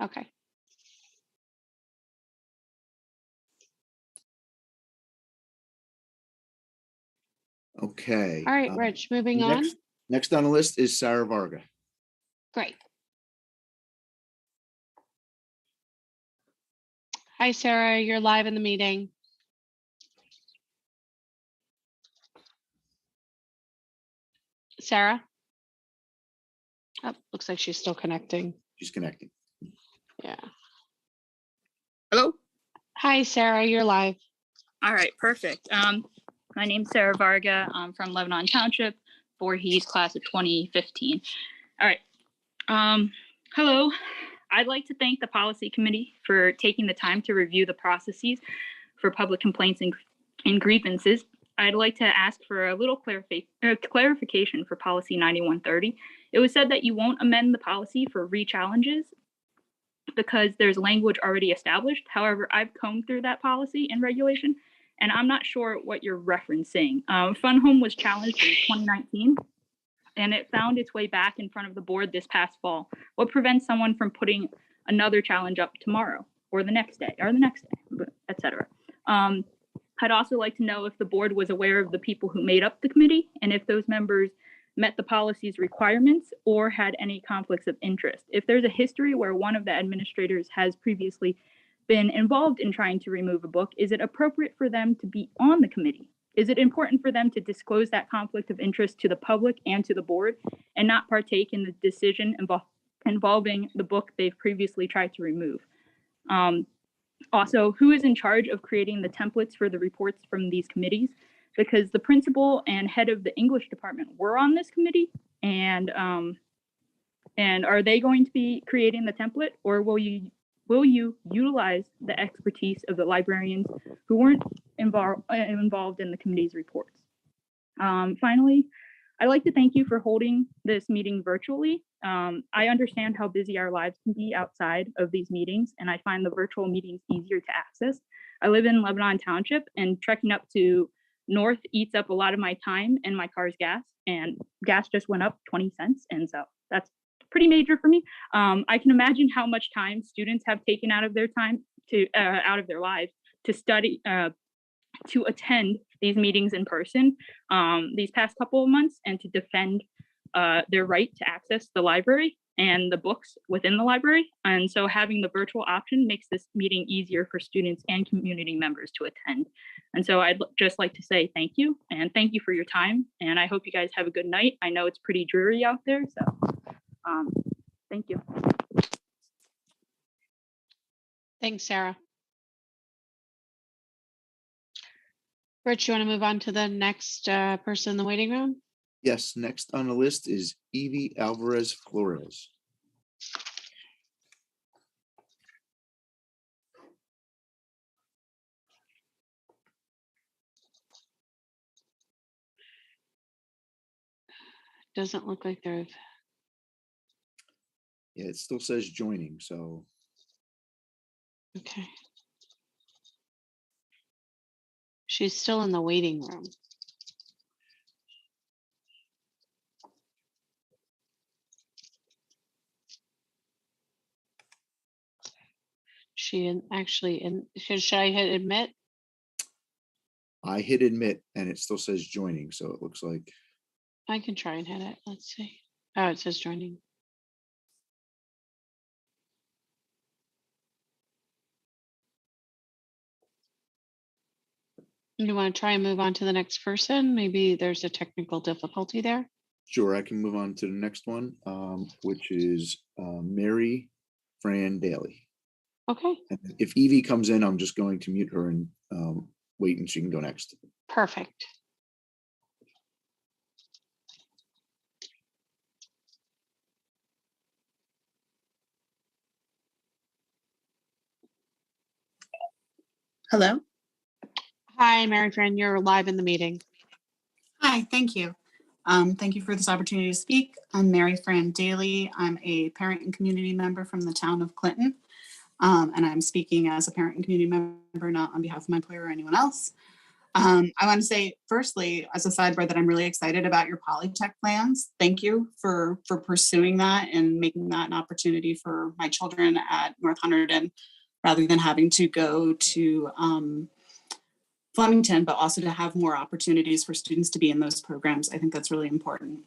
Okay. Okay. All right, Rich, moving on. Next on the list is Sarah Varga. Great. Hi, Sarah, you're live in the meeting. Sarah? Oh, looks like she's still connecting. She's connecting. Yeah. Hello? Hi, Sarah, you're live. All right, perfect. My name's Sarah Varga. I'm from Lebanon Township, Voorhees, class of 2015. All right. Hello. I'd like to thank the policy committee for taking the time to review the processes for public complaints and grievances. I'd like to ask for a little clarification for policy 9130. It was said that you won't amend the policy for re-challenges because there's language already established. However, I've combed through that policy and regulation, and I'm not sure what you're referencing. Fun Home was challenged in 2019, and it found its way back in front of the board this past fall. What prevents someone from putting another challenge up tomorrow or the next day, etc.? I'd also like to know if the board was aware of the people who made up the committee and if those members met the policy's requirements or had any conflicts of interest. If there's a history where one of the administrators has previously been involved in trying to remove a book, is it appropriate for them to be on the committee? Is it important for them to disclose that conflict of interest to the public and to the board and not partake in the decision involving the book they've previously tried to remove? Also, who is in charge of creating the templates for the reports from these committees? Because the principal and head of the English department were on this committee, and are they going to be creating the template, or will you utilize the expertise of the librarians who weren't involved in the committee's reports? Finally, I'd like to thank you for holding this meeting virtually. I understand how busy our lives can be outside of these meetings, and I find the virtual meetings easier to access. I live in Lebanon Township, and trekking up to North eats up a lot of my time and my car's gas, and gas just went up 20 cents, and so that's pretty major for me. I can imagine how much time students have taken out of their time out of their lives to study, to attend these meetings in person these past couple of months, and to defend their right to access the library and the books within the library. And so having the virtual option makes this meeting easier for students and community members to attend. And so I'd just like to say thank you, and thank you for your time. And I hope you guys have a good night. I know it's pretty dreary out there, so thank you. Thanks, Sarah. Rich, you want to move on to the next person in the waiting room? Yes, next on the list is Evie Alvarez Flores. Doesn't look like they're, Yeah, it still says joining, so okay. She's still in the waiting room. Should I hit admit? I hit admit and it still says joining, so it looks like. I can try and hit it. Let's see. Oh, it says joining. You want to try and move on to the next person? Maybe there's a technical difficulty there. Sure, I can move on to the next one, which is Mary Fran Daly. Okay, And if Evie comes in, I'm just going to mute her and wait and she can go next. perfect. Hello. Hi, Mary Fran, you're live in the meeting. Hi, thank you. Thank you for this opportunity to speak. I'm Mary Fran Daly. I'm a parent and community member from the town of Clinton. And I'm speaking as a parent and community member, not on behalf of my employer or anyone else. I want to say, firstly, as a sidebar, that I'm really excited about your Polytech plans. Thank you for pursuing that and making that an opportunity for my children at North Hunterdon, rather than having to go to Flemington, but also to have more opportunities for students to be in those programs. I think that's really important.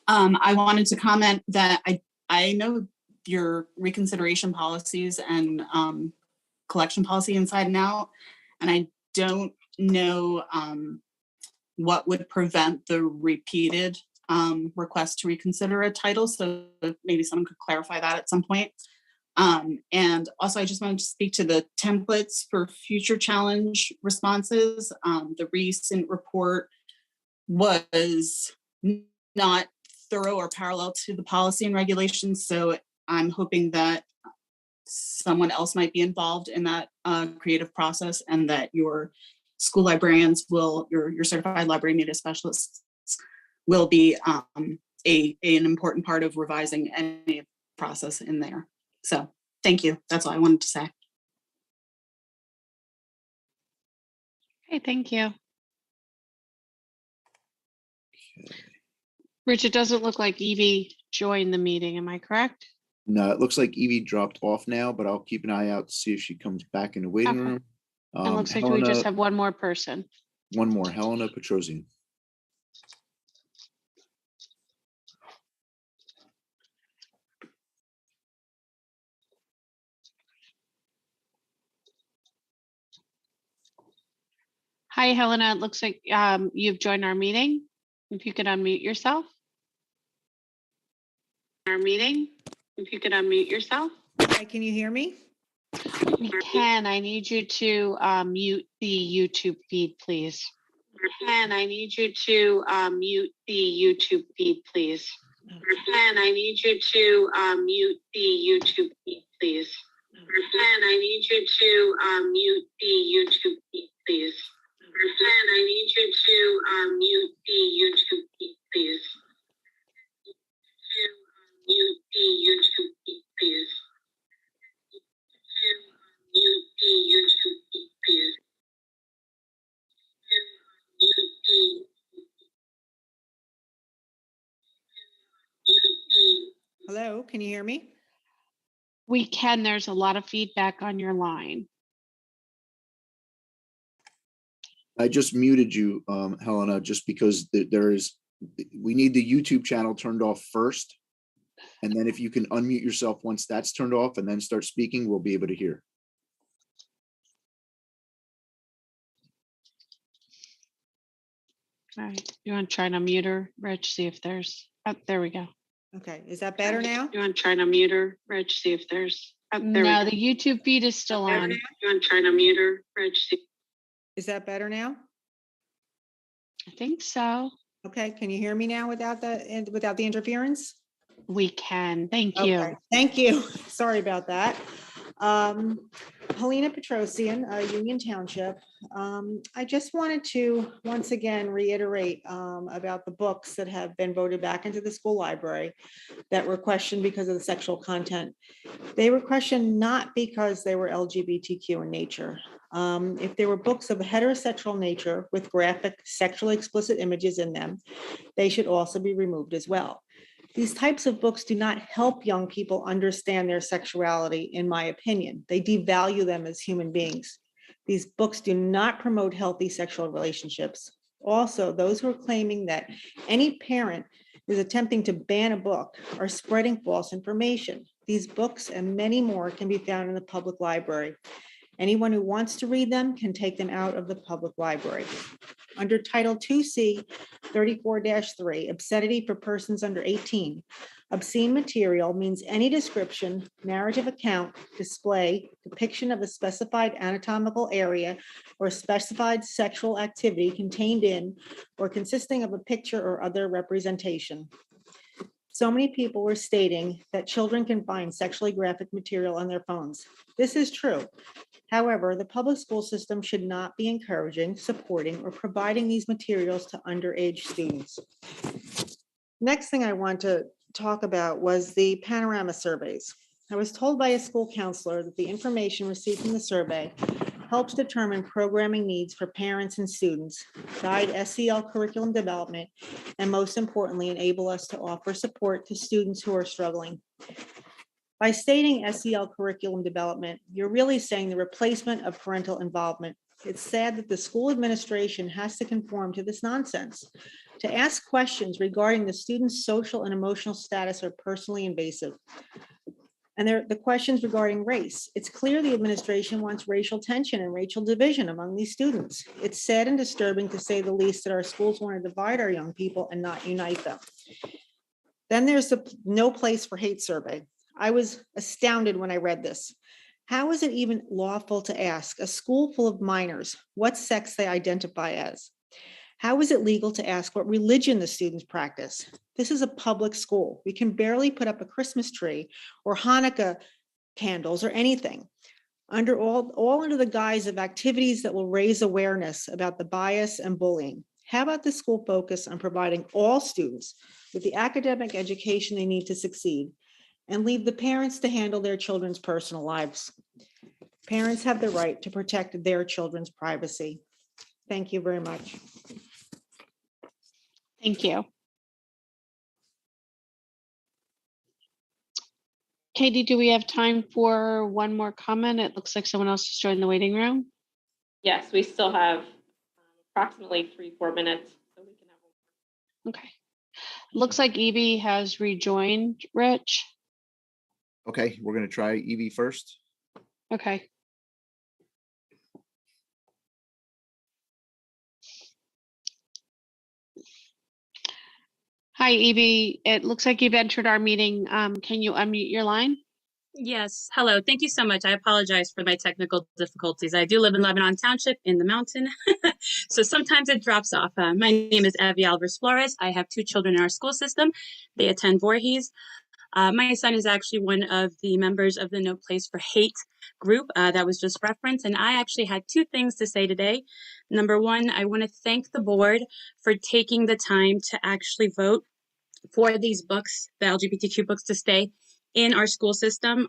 I wanted to comment that I know your reconsideration policies and collection policy inside and out, and I don't know what would prevent the repeated request to reconsider a title. So maybe someone could clarify that at some point. And also, I just wanted to speak to the templates for future challenge responses. The recent report was not thorough or parallel to the policy and regulations. So I'm hoping that someone else might be involved in that creative process, and that your school librarians your certified library media specialists will be an important part of revising any process in there. So thank you. That's all I wanted to say. Okay, thank you. Rich, it doesn't look like Evie joined the meeting. Am I correct? No, it looks like Evie dropped off now, but I'll keep an eye out to see if she comes back in the waiting Okay. room. It looks like we just have one more person. One more, Helena Petrosian. Hi, Helena. It looks like you've joined our meeting. If you could unmute yourself. Our meeting. If you could unmute yourself. Hi, can you hear me? We can. I need you to mute the YouTube feed, please. Ken, I need you to mute the YouTube feed, please. Ken, I need you to mute the YouTube feed, please. Ken, I need you to mute the YouTube feed, please. Ken, I need you to mute the YouTube feed, please. Mute the YouTube feed, please. Mute the YouTube feed, please. Hello, can you hear me? We can. There's a lot of feedback on your line. I just muted you, Helena, just because we need the YouTube channel turned off first. And then if you can unmute yourself once that's turned off and then start speaking, we'll be able to hear. All right. You want to try and unmute her, Rich? See if there's. Oh, there we go. Okay, is that better now? You want to try and unmute her, Rich? See if there's. Oh, there no, the YouTube feed is still on. You want to try and unmute her, Rich? See. Is that better now? I think so. Okay, can you hear me now without the interference? We can. Thank you. Okay. Thank you. Sorry about that. Helena Petrosian, Union Township. I just wanted to once again reiterate about the books that have been voted back into the school library that were questioned because of the sexual content. They were questioned not because they were LGBTQ in nature. If there were books of a heterosexual nature with graphic sexually explicit images in them, they should also be removed as well. These types of books do not help young people understand their sexuality, in my opinion. They devalue them as human beings. These books do not promote healthy sexual relationships. Also, those who are claiming that any parent is attempting to ban a book are spreading false information. These books and many more can be found in the public library. Anyone who wants to read them can take them out of the public library. Under Title 2C 34-3, obscenity for persons under 18, obscene material means any description, narrative account, display, depiction of a specified anatomical area or specified sexual activity contained in or consisting of a picture or other representation. So many people were stating that children can find sexually graphic material on their phones. This is true. However, the public school system should not be encouraging, supporting, or providing these materials to underage students. Next thing I want to talk about was the panorama surveys. I was told by a school counselor that the information received from the survey helps determine programming needs for parents and students, guide SEL curriculum development, and most importantly, enable us to offer support to students who are struggling. By stating SEL curriculum development, you're really saying the replacement of parental involvement. It's sad that the school administration has to conform to this nonsense. To ask questions regarding the student's social and emotional status are personally invasive. And the questions regarding race. It's clear the administration wants racial tension and racial division among these students. It's sad and disturbing, to say the least, that our schools want to divide our young people and not unite them. Then there's the no place for hate survey. I was astounded when I read this. How is it even lawful to ask a school full of minors what sex they identify as? How is it legal to ask what religion the students practice? This is a public school. We can barely put up a Christmas tree or Hanukkah candles or anything. All under the guise of activities that will raise awareness about the bias and bullying. How about the school focus on providing all students with the academic education they need to succeed, and leave the parents to handle their children's personal lives? Parents have the right to protect their children's privacy. Thank you very much. Thank you. Katie, do we have time for one more comment? It looks like someone else has joined the waiting room. Yes, we still have approximately 3-4 minutes, so we can have one. Okay. Looks like Evie has rejoined, Rich. Okay, we're going to try Evie first. Okay. Hi, Evie. It looks like you've entered our meeting. Can you unmute your line? Yes. Hello. Thank you so much. I apologize for my technical difficulties. I do live in Lebanon Township in the mountain, so sometimes it drops off. My name is Evie Alvarez Flores. I have 2 children in our school system. They attend Voorhees. My son is actually one of the members of the No Place for Hate group that was just referenced. And I actually had 2 things to say today. Number one, I want to thank the board for taking the time to actually vote for these books, the LGBTQ books, to stay in our school system.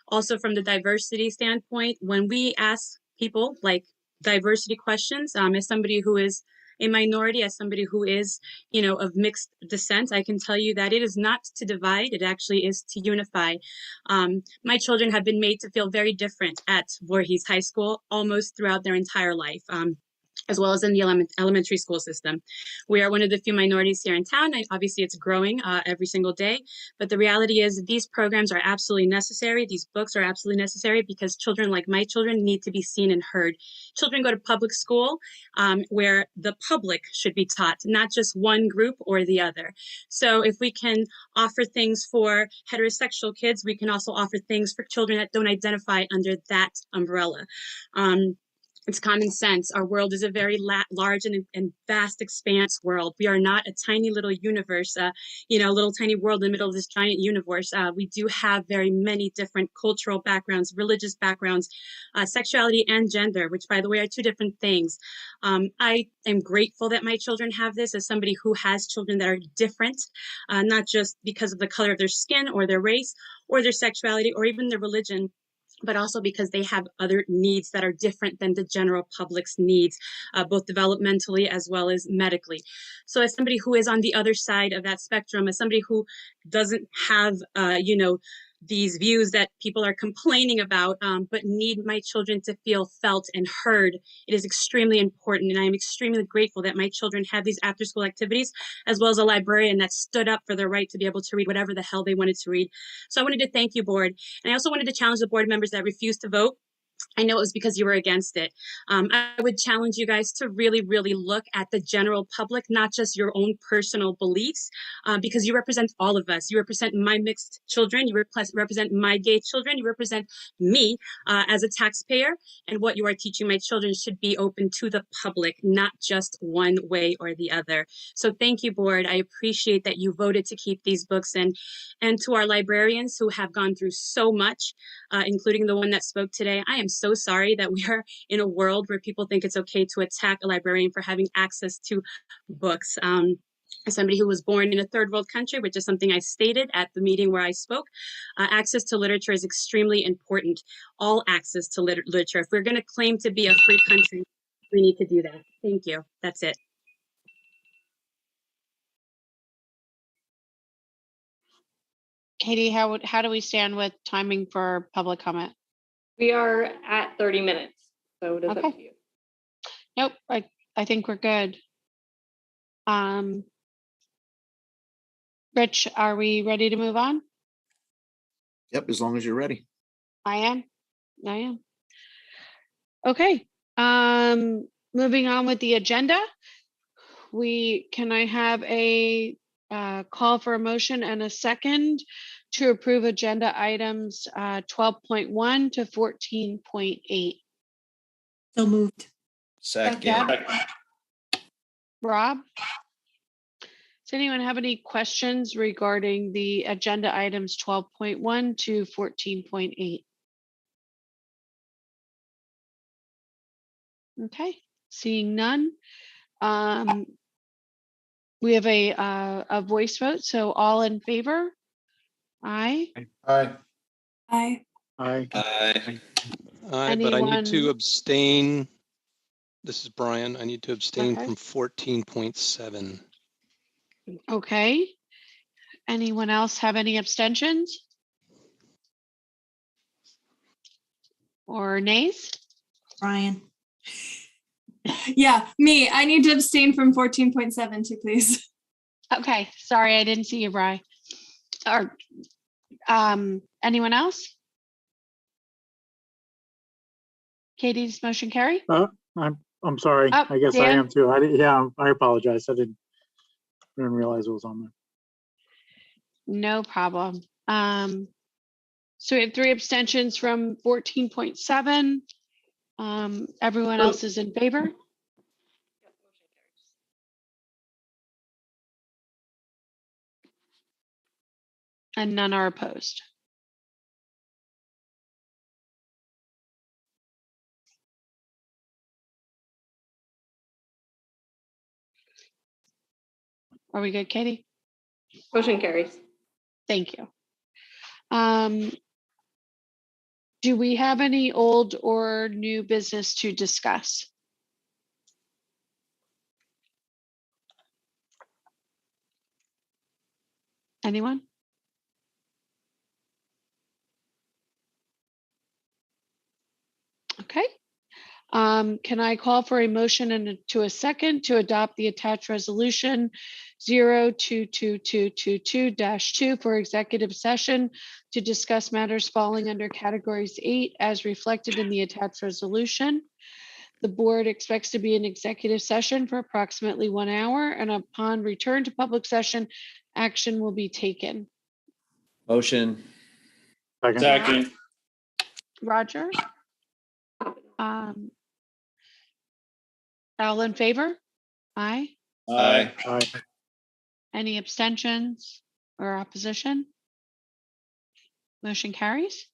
Also from the diversity standpoint, when we ask people like diversity questions, as somebody who is a minority, as somebody who is, of mixed descent, I can tell you that it is not to divide, it actually is to unify. My children have been made to feel very different at Voorhees High School almost throughout their entire life. As well as in the elementary school system. We are one of the few minorities here in town. Obviously, it's growing every single day. But the reality is these programs are absolutely necessary. These books are absolutely necessary because children like my children need to be seen and heard. Children go to public school where the public should be taught, not just one group or the other. So if we can offer things for heterosexual kids, we can also offer things for children that don't identify under that umbrella. It's common sense. Our world is a very large and vast expanse world. We are not a tiny little universe, a little tiny world in the middle of this giant universe. We do have very many different cultural backgrounds, religious backgrounds, sexuality and gender, which by the way are two different things. I am grateful that my children have this as somebody who has children that are different, not just because of the color of their skin or their race or their sexuality or even their religion, but also because they have other needs that are different than the general public's needs, both developmentally as well as medically. So as somebody who is on the other side of that spectrum, as somebody who doesn't have, these views that people are complaining about, but need my children to feel felt and heard, it is extremely important. And I'm extremely grateful that my children have these after school activities, as well as a librarian that stood up for their right to be able to read whatever the hell they wanted to read. So I wanted to thank you, board. And I also wanted to challenge the board members that refused to vote. I know it was because you were against it. I would challenge you guys to really, really look at the general public, not just your own personal beliefs, because you represent all of us. You represent my mixed children. You represent my gay children. You represent me as a taxpayer. And what you are teaching my children should be open to the public, not just one way or the other. So thank you, board. I appreciate that you voted to keep these books in. And to our librarians who have gone through so much, including the one that spoke today, I am so sorry that we are in a world where people think it's okay to attack a librarian for having access to books. As somebody who was born in a third world country, which is something I stated at the meeting where I spoke, access to literature is extremely important. All access to literature. If we're going to claim to be a free country, we need to do that. Thank you. That's it. Katie, how do we stand with timing for public comment? We are at 30 minutes, so it is up to you. Nope, I think we're good. Rich, are we ready to move on? Yep, as long as you're ready. I am. Okay, moving on with the agenda. Can I have a call for a motion and a second to approve agenda items 12.1 to 14.8? So moved. Second. Rob? Does anyone have any questions regarding the agenda items 12.1 to 14.8? Okay, seeing none. We have a voice vote, so all in favor? Aye. Aye. Aye. Aye. Aye. Aye, but I need to Anyone- abstain. This is Brian. I need to abstain Okay. from 14.7. Okay. Anyone else have any abstentions? Or nays? Brian. Yeah, me. I need to abstain from 14.7 too, please. Okay, sorry, I didn't see you, Bri. Or anyone else? Katie's motion carry? I'm sorry. Oh, I guess I Dan? am too. I apologize. I didn't realize it was on there. No problem. So we have 3 abstentions from 14.7. Everyone else is in favor? And none are opposed. Are we good, Katie? Motion carries. Thank you. Do we have any old or new business to discuss? Anyone? Okay. Can I call for a motion and to a second to adopt the attached resolution 022222-2 for executive session to discuss matters falling under categories 8 as reflected in the attached resolution? The board expects to be in executive session for approximately 1 hour, and upon return to public session, action will be taken. Motion. Second. Roger? All in favor? Aye. Aye. Any abstentions or opposition? Motion carries.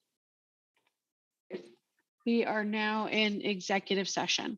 We are now in executive session.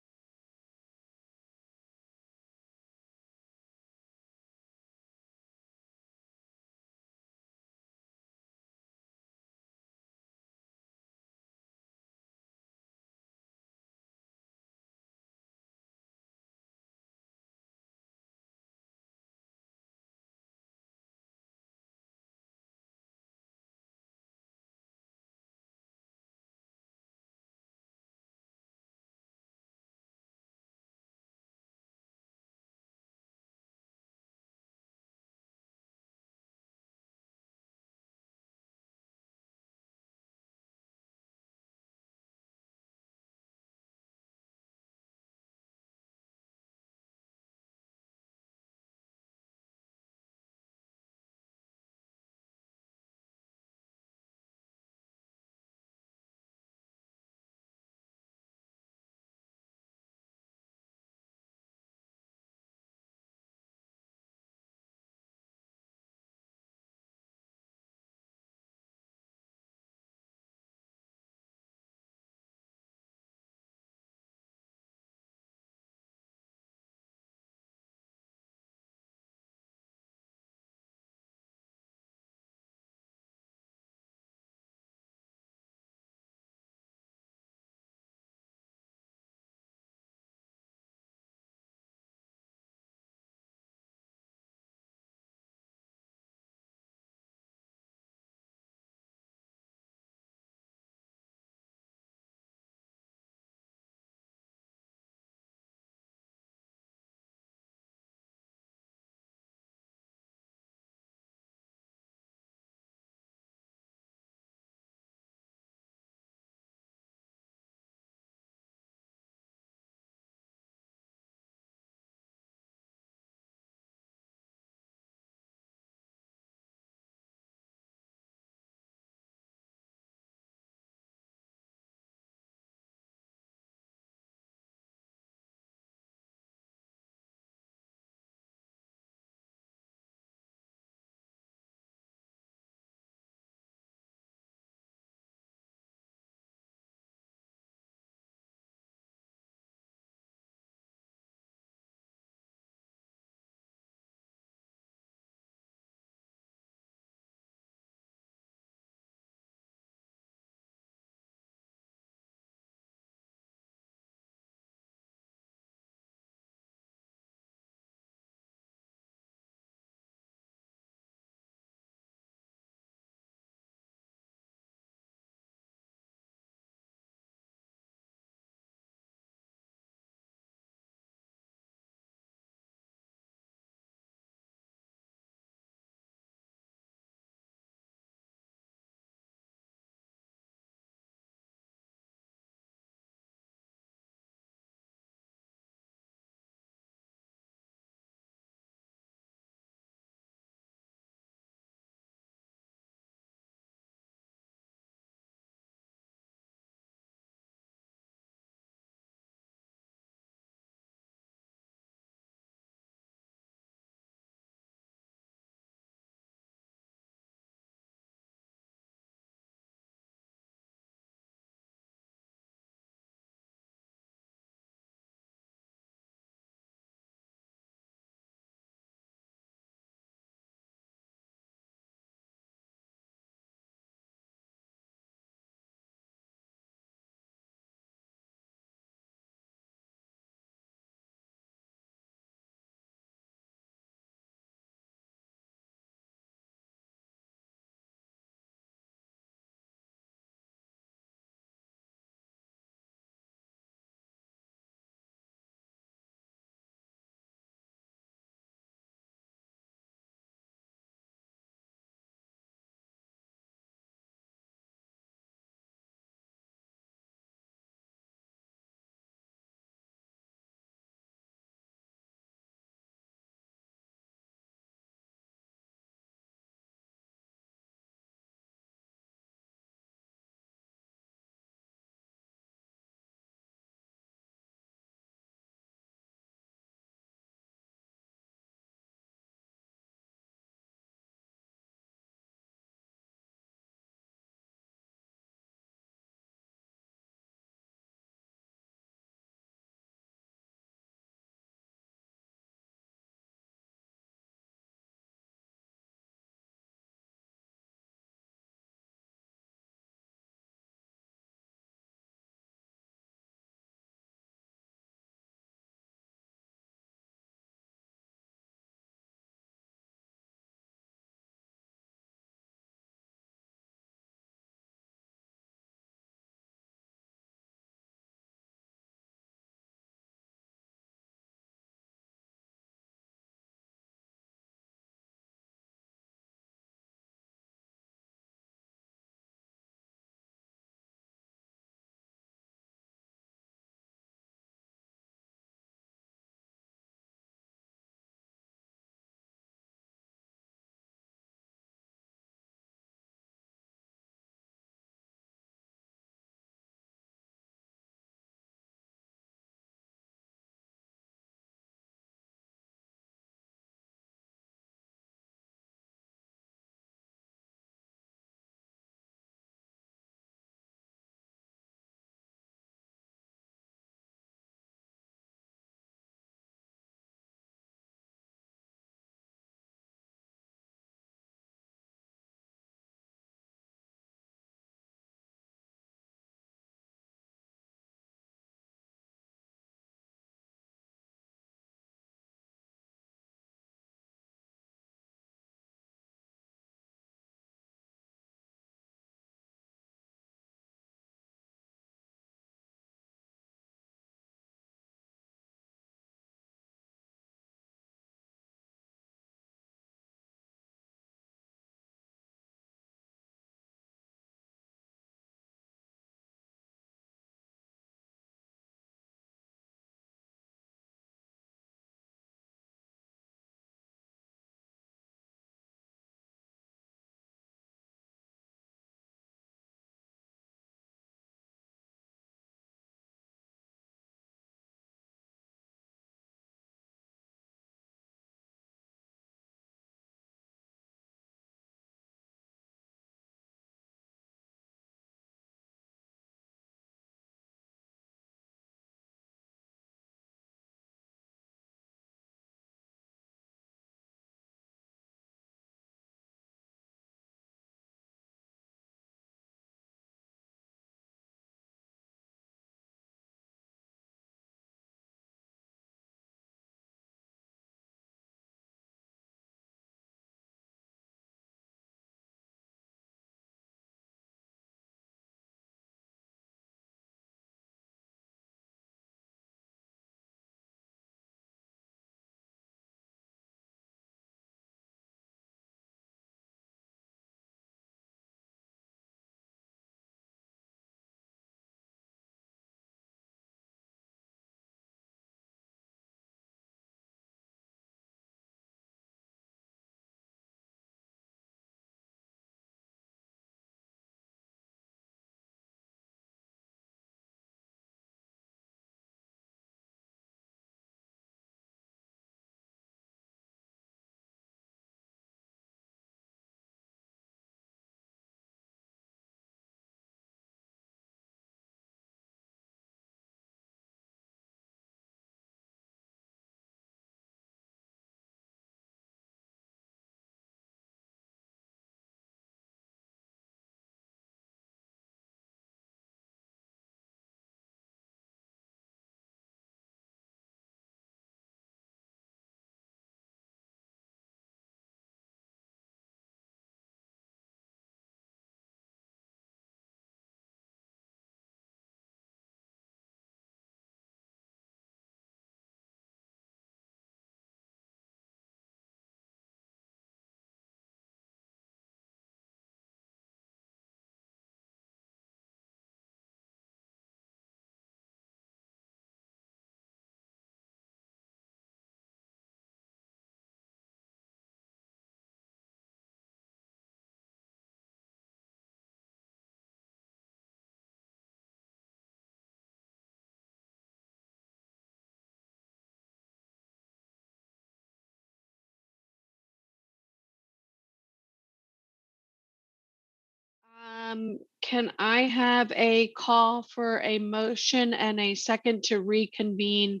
Can I have a call for a motion and a second to reconvene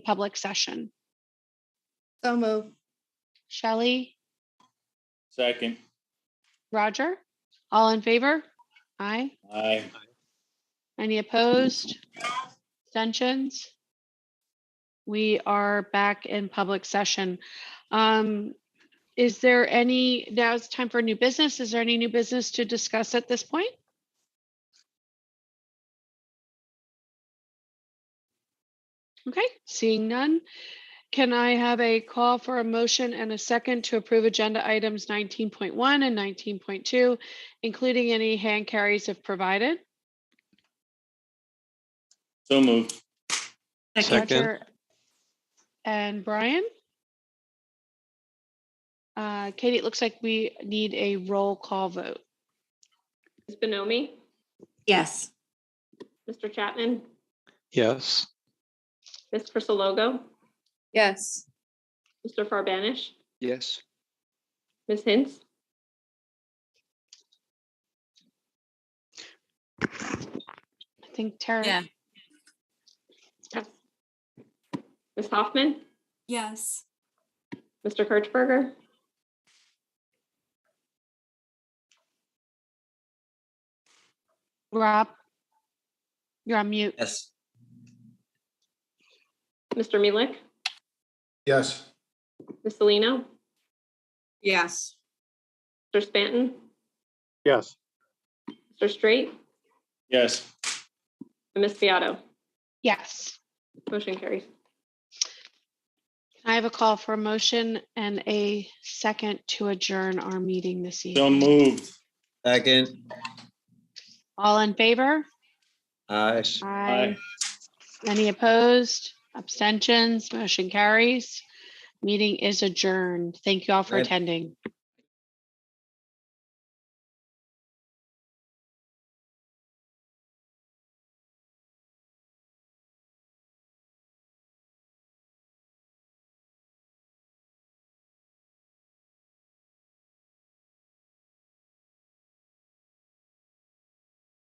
public session? So move. Shelley, Second. Roger, all in favor? Aye. Aye. Any opposed? Abstentions? We are back in public session. Is there any, now it's time for new business. Is there any new business to discuss at this point? Okay, seeing none. Can I have a call for a motion and a second to approve agenda items 19.1 and 19.2, including any hand carries if provided? So moved. Second. Roger and Brian? Katie, it looks like we need a roll call vote. Ms. Bonomi, Yes. Mr. Chapman, Yes. Ms. Crisologo, Yes. Mr. Farbanish, Yes. Ms. Hintz, I think Tara. Yeah. yes. Ms. Hoffman, Yes. Mr. Kirchberger, Rob, you're on mute. Yes. Mr. Muehlek, Yes. Ms. Salino, Yes. Mr. Spanton, Yes. Mr. Straight, Yes. and Ms. Beato. Yes. Motion carries. I have a call for a motion and a second to adjourn our meeting this So evening. moved. Second. All in favor? Aye. Aye. Any opposed? Abstentions? Motion carries. Meeting is adjourned. Thank you all for Right. attending.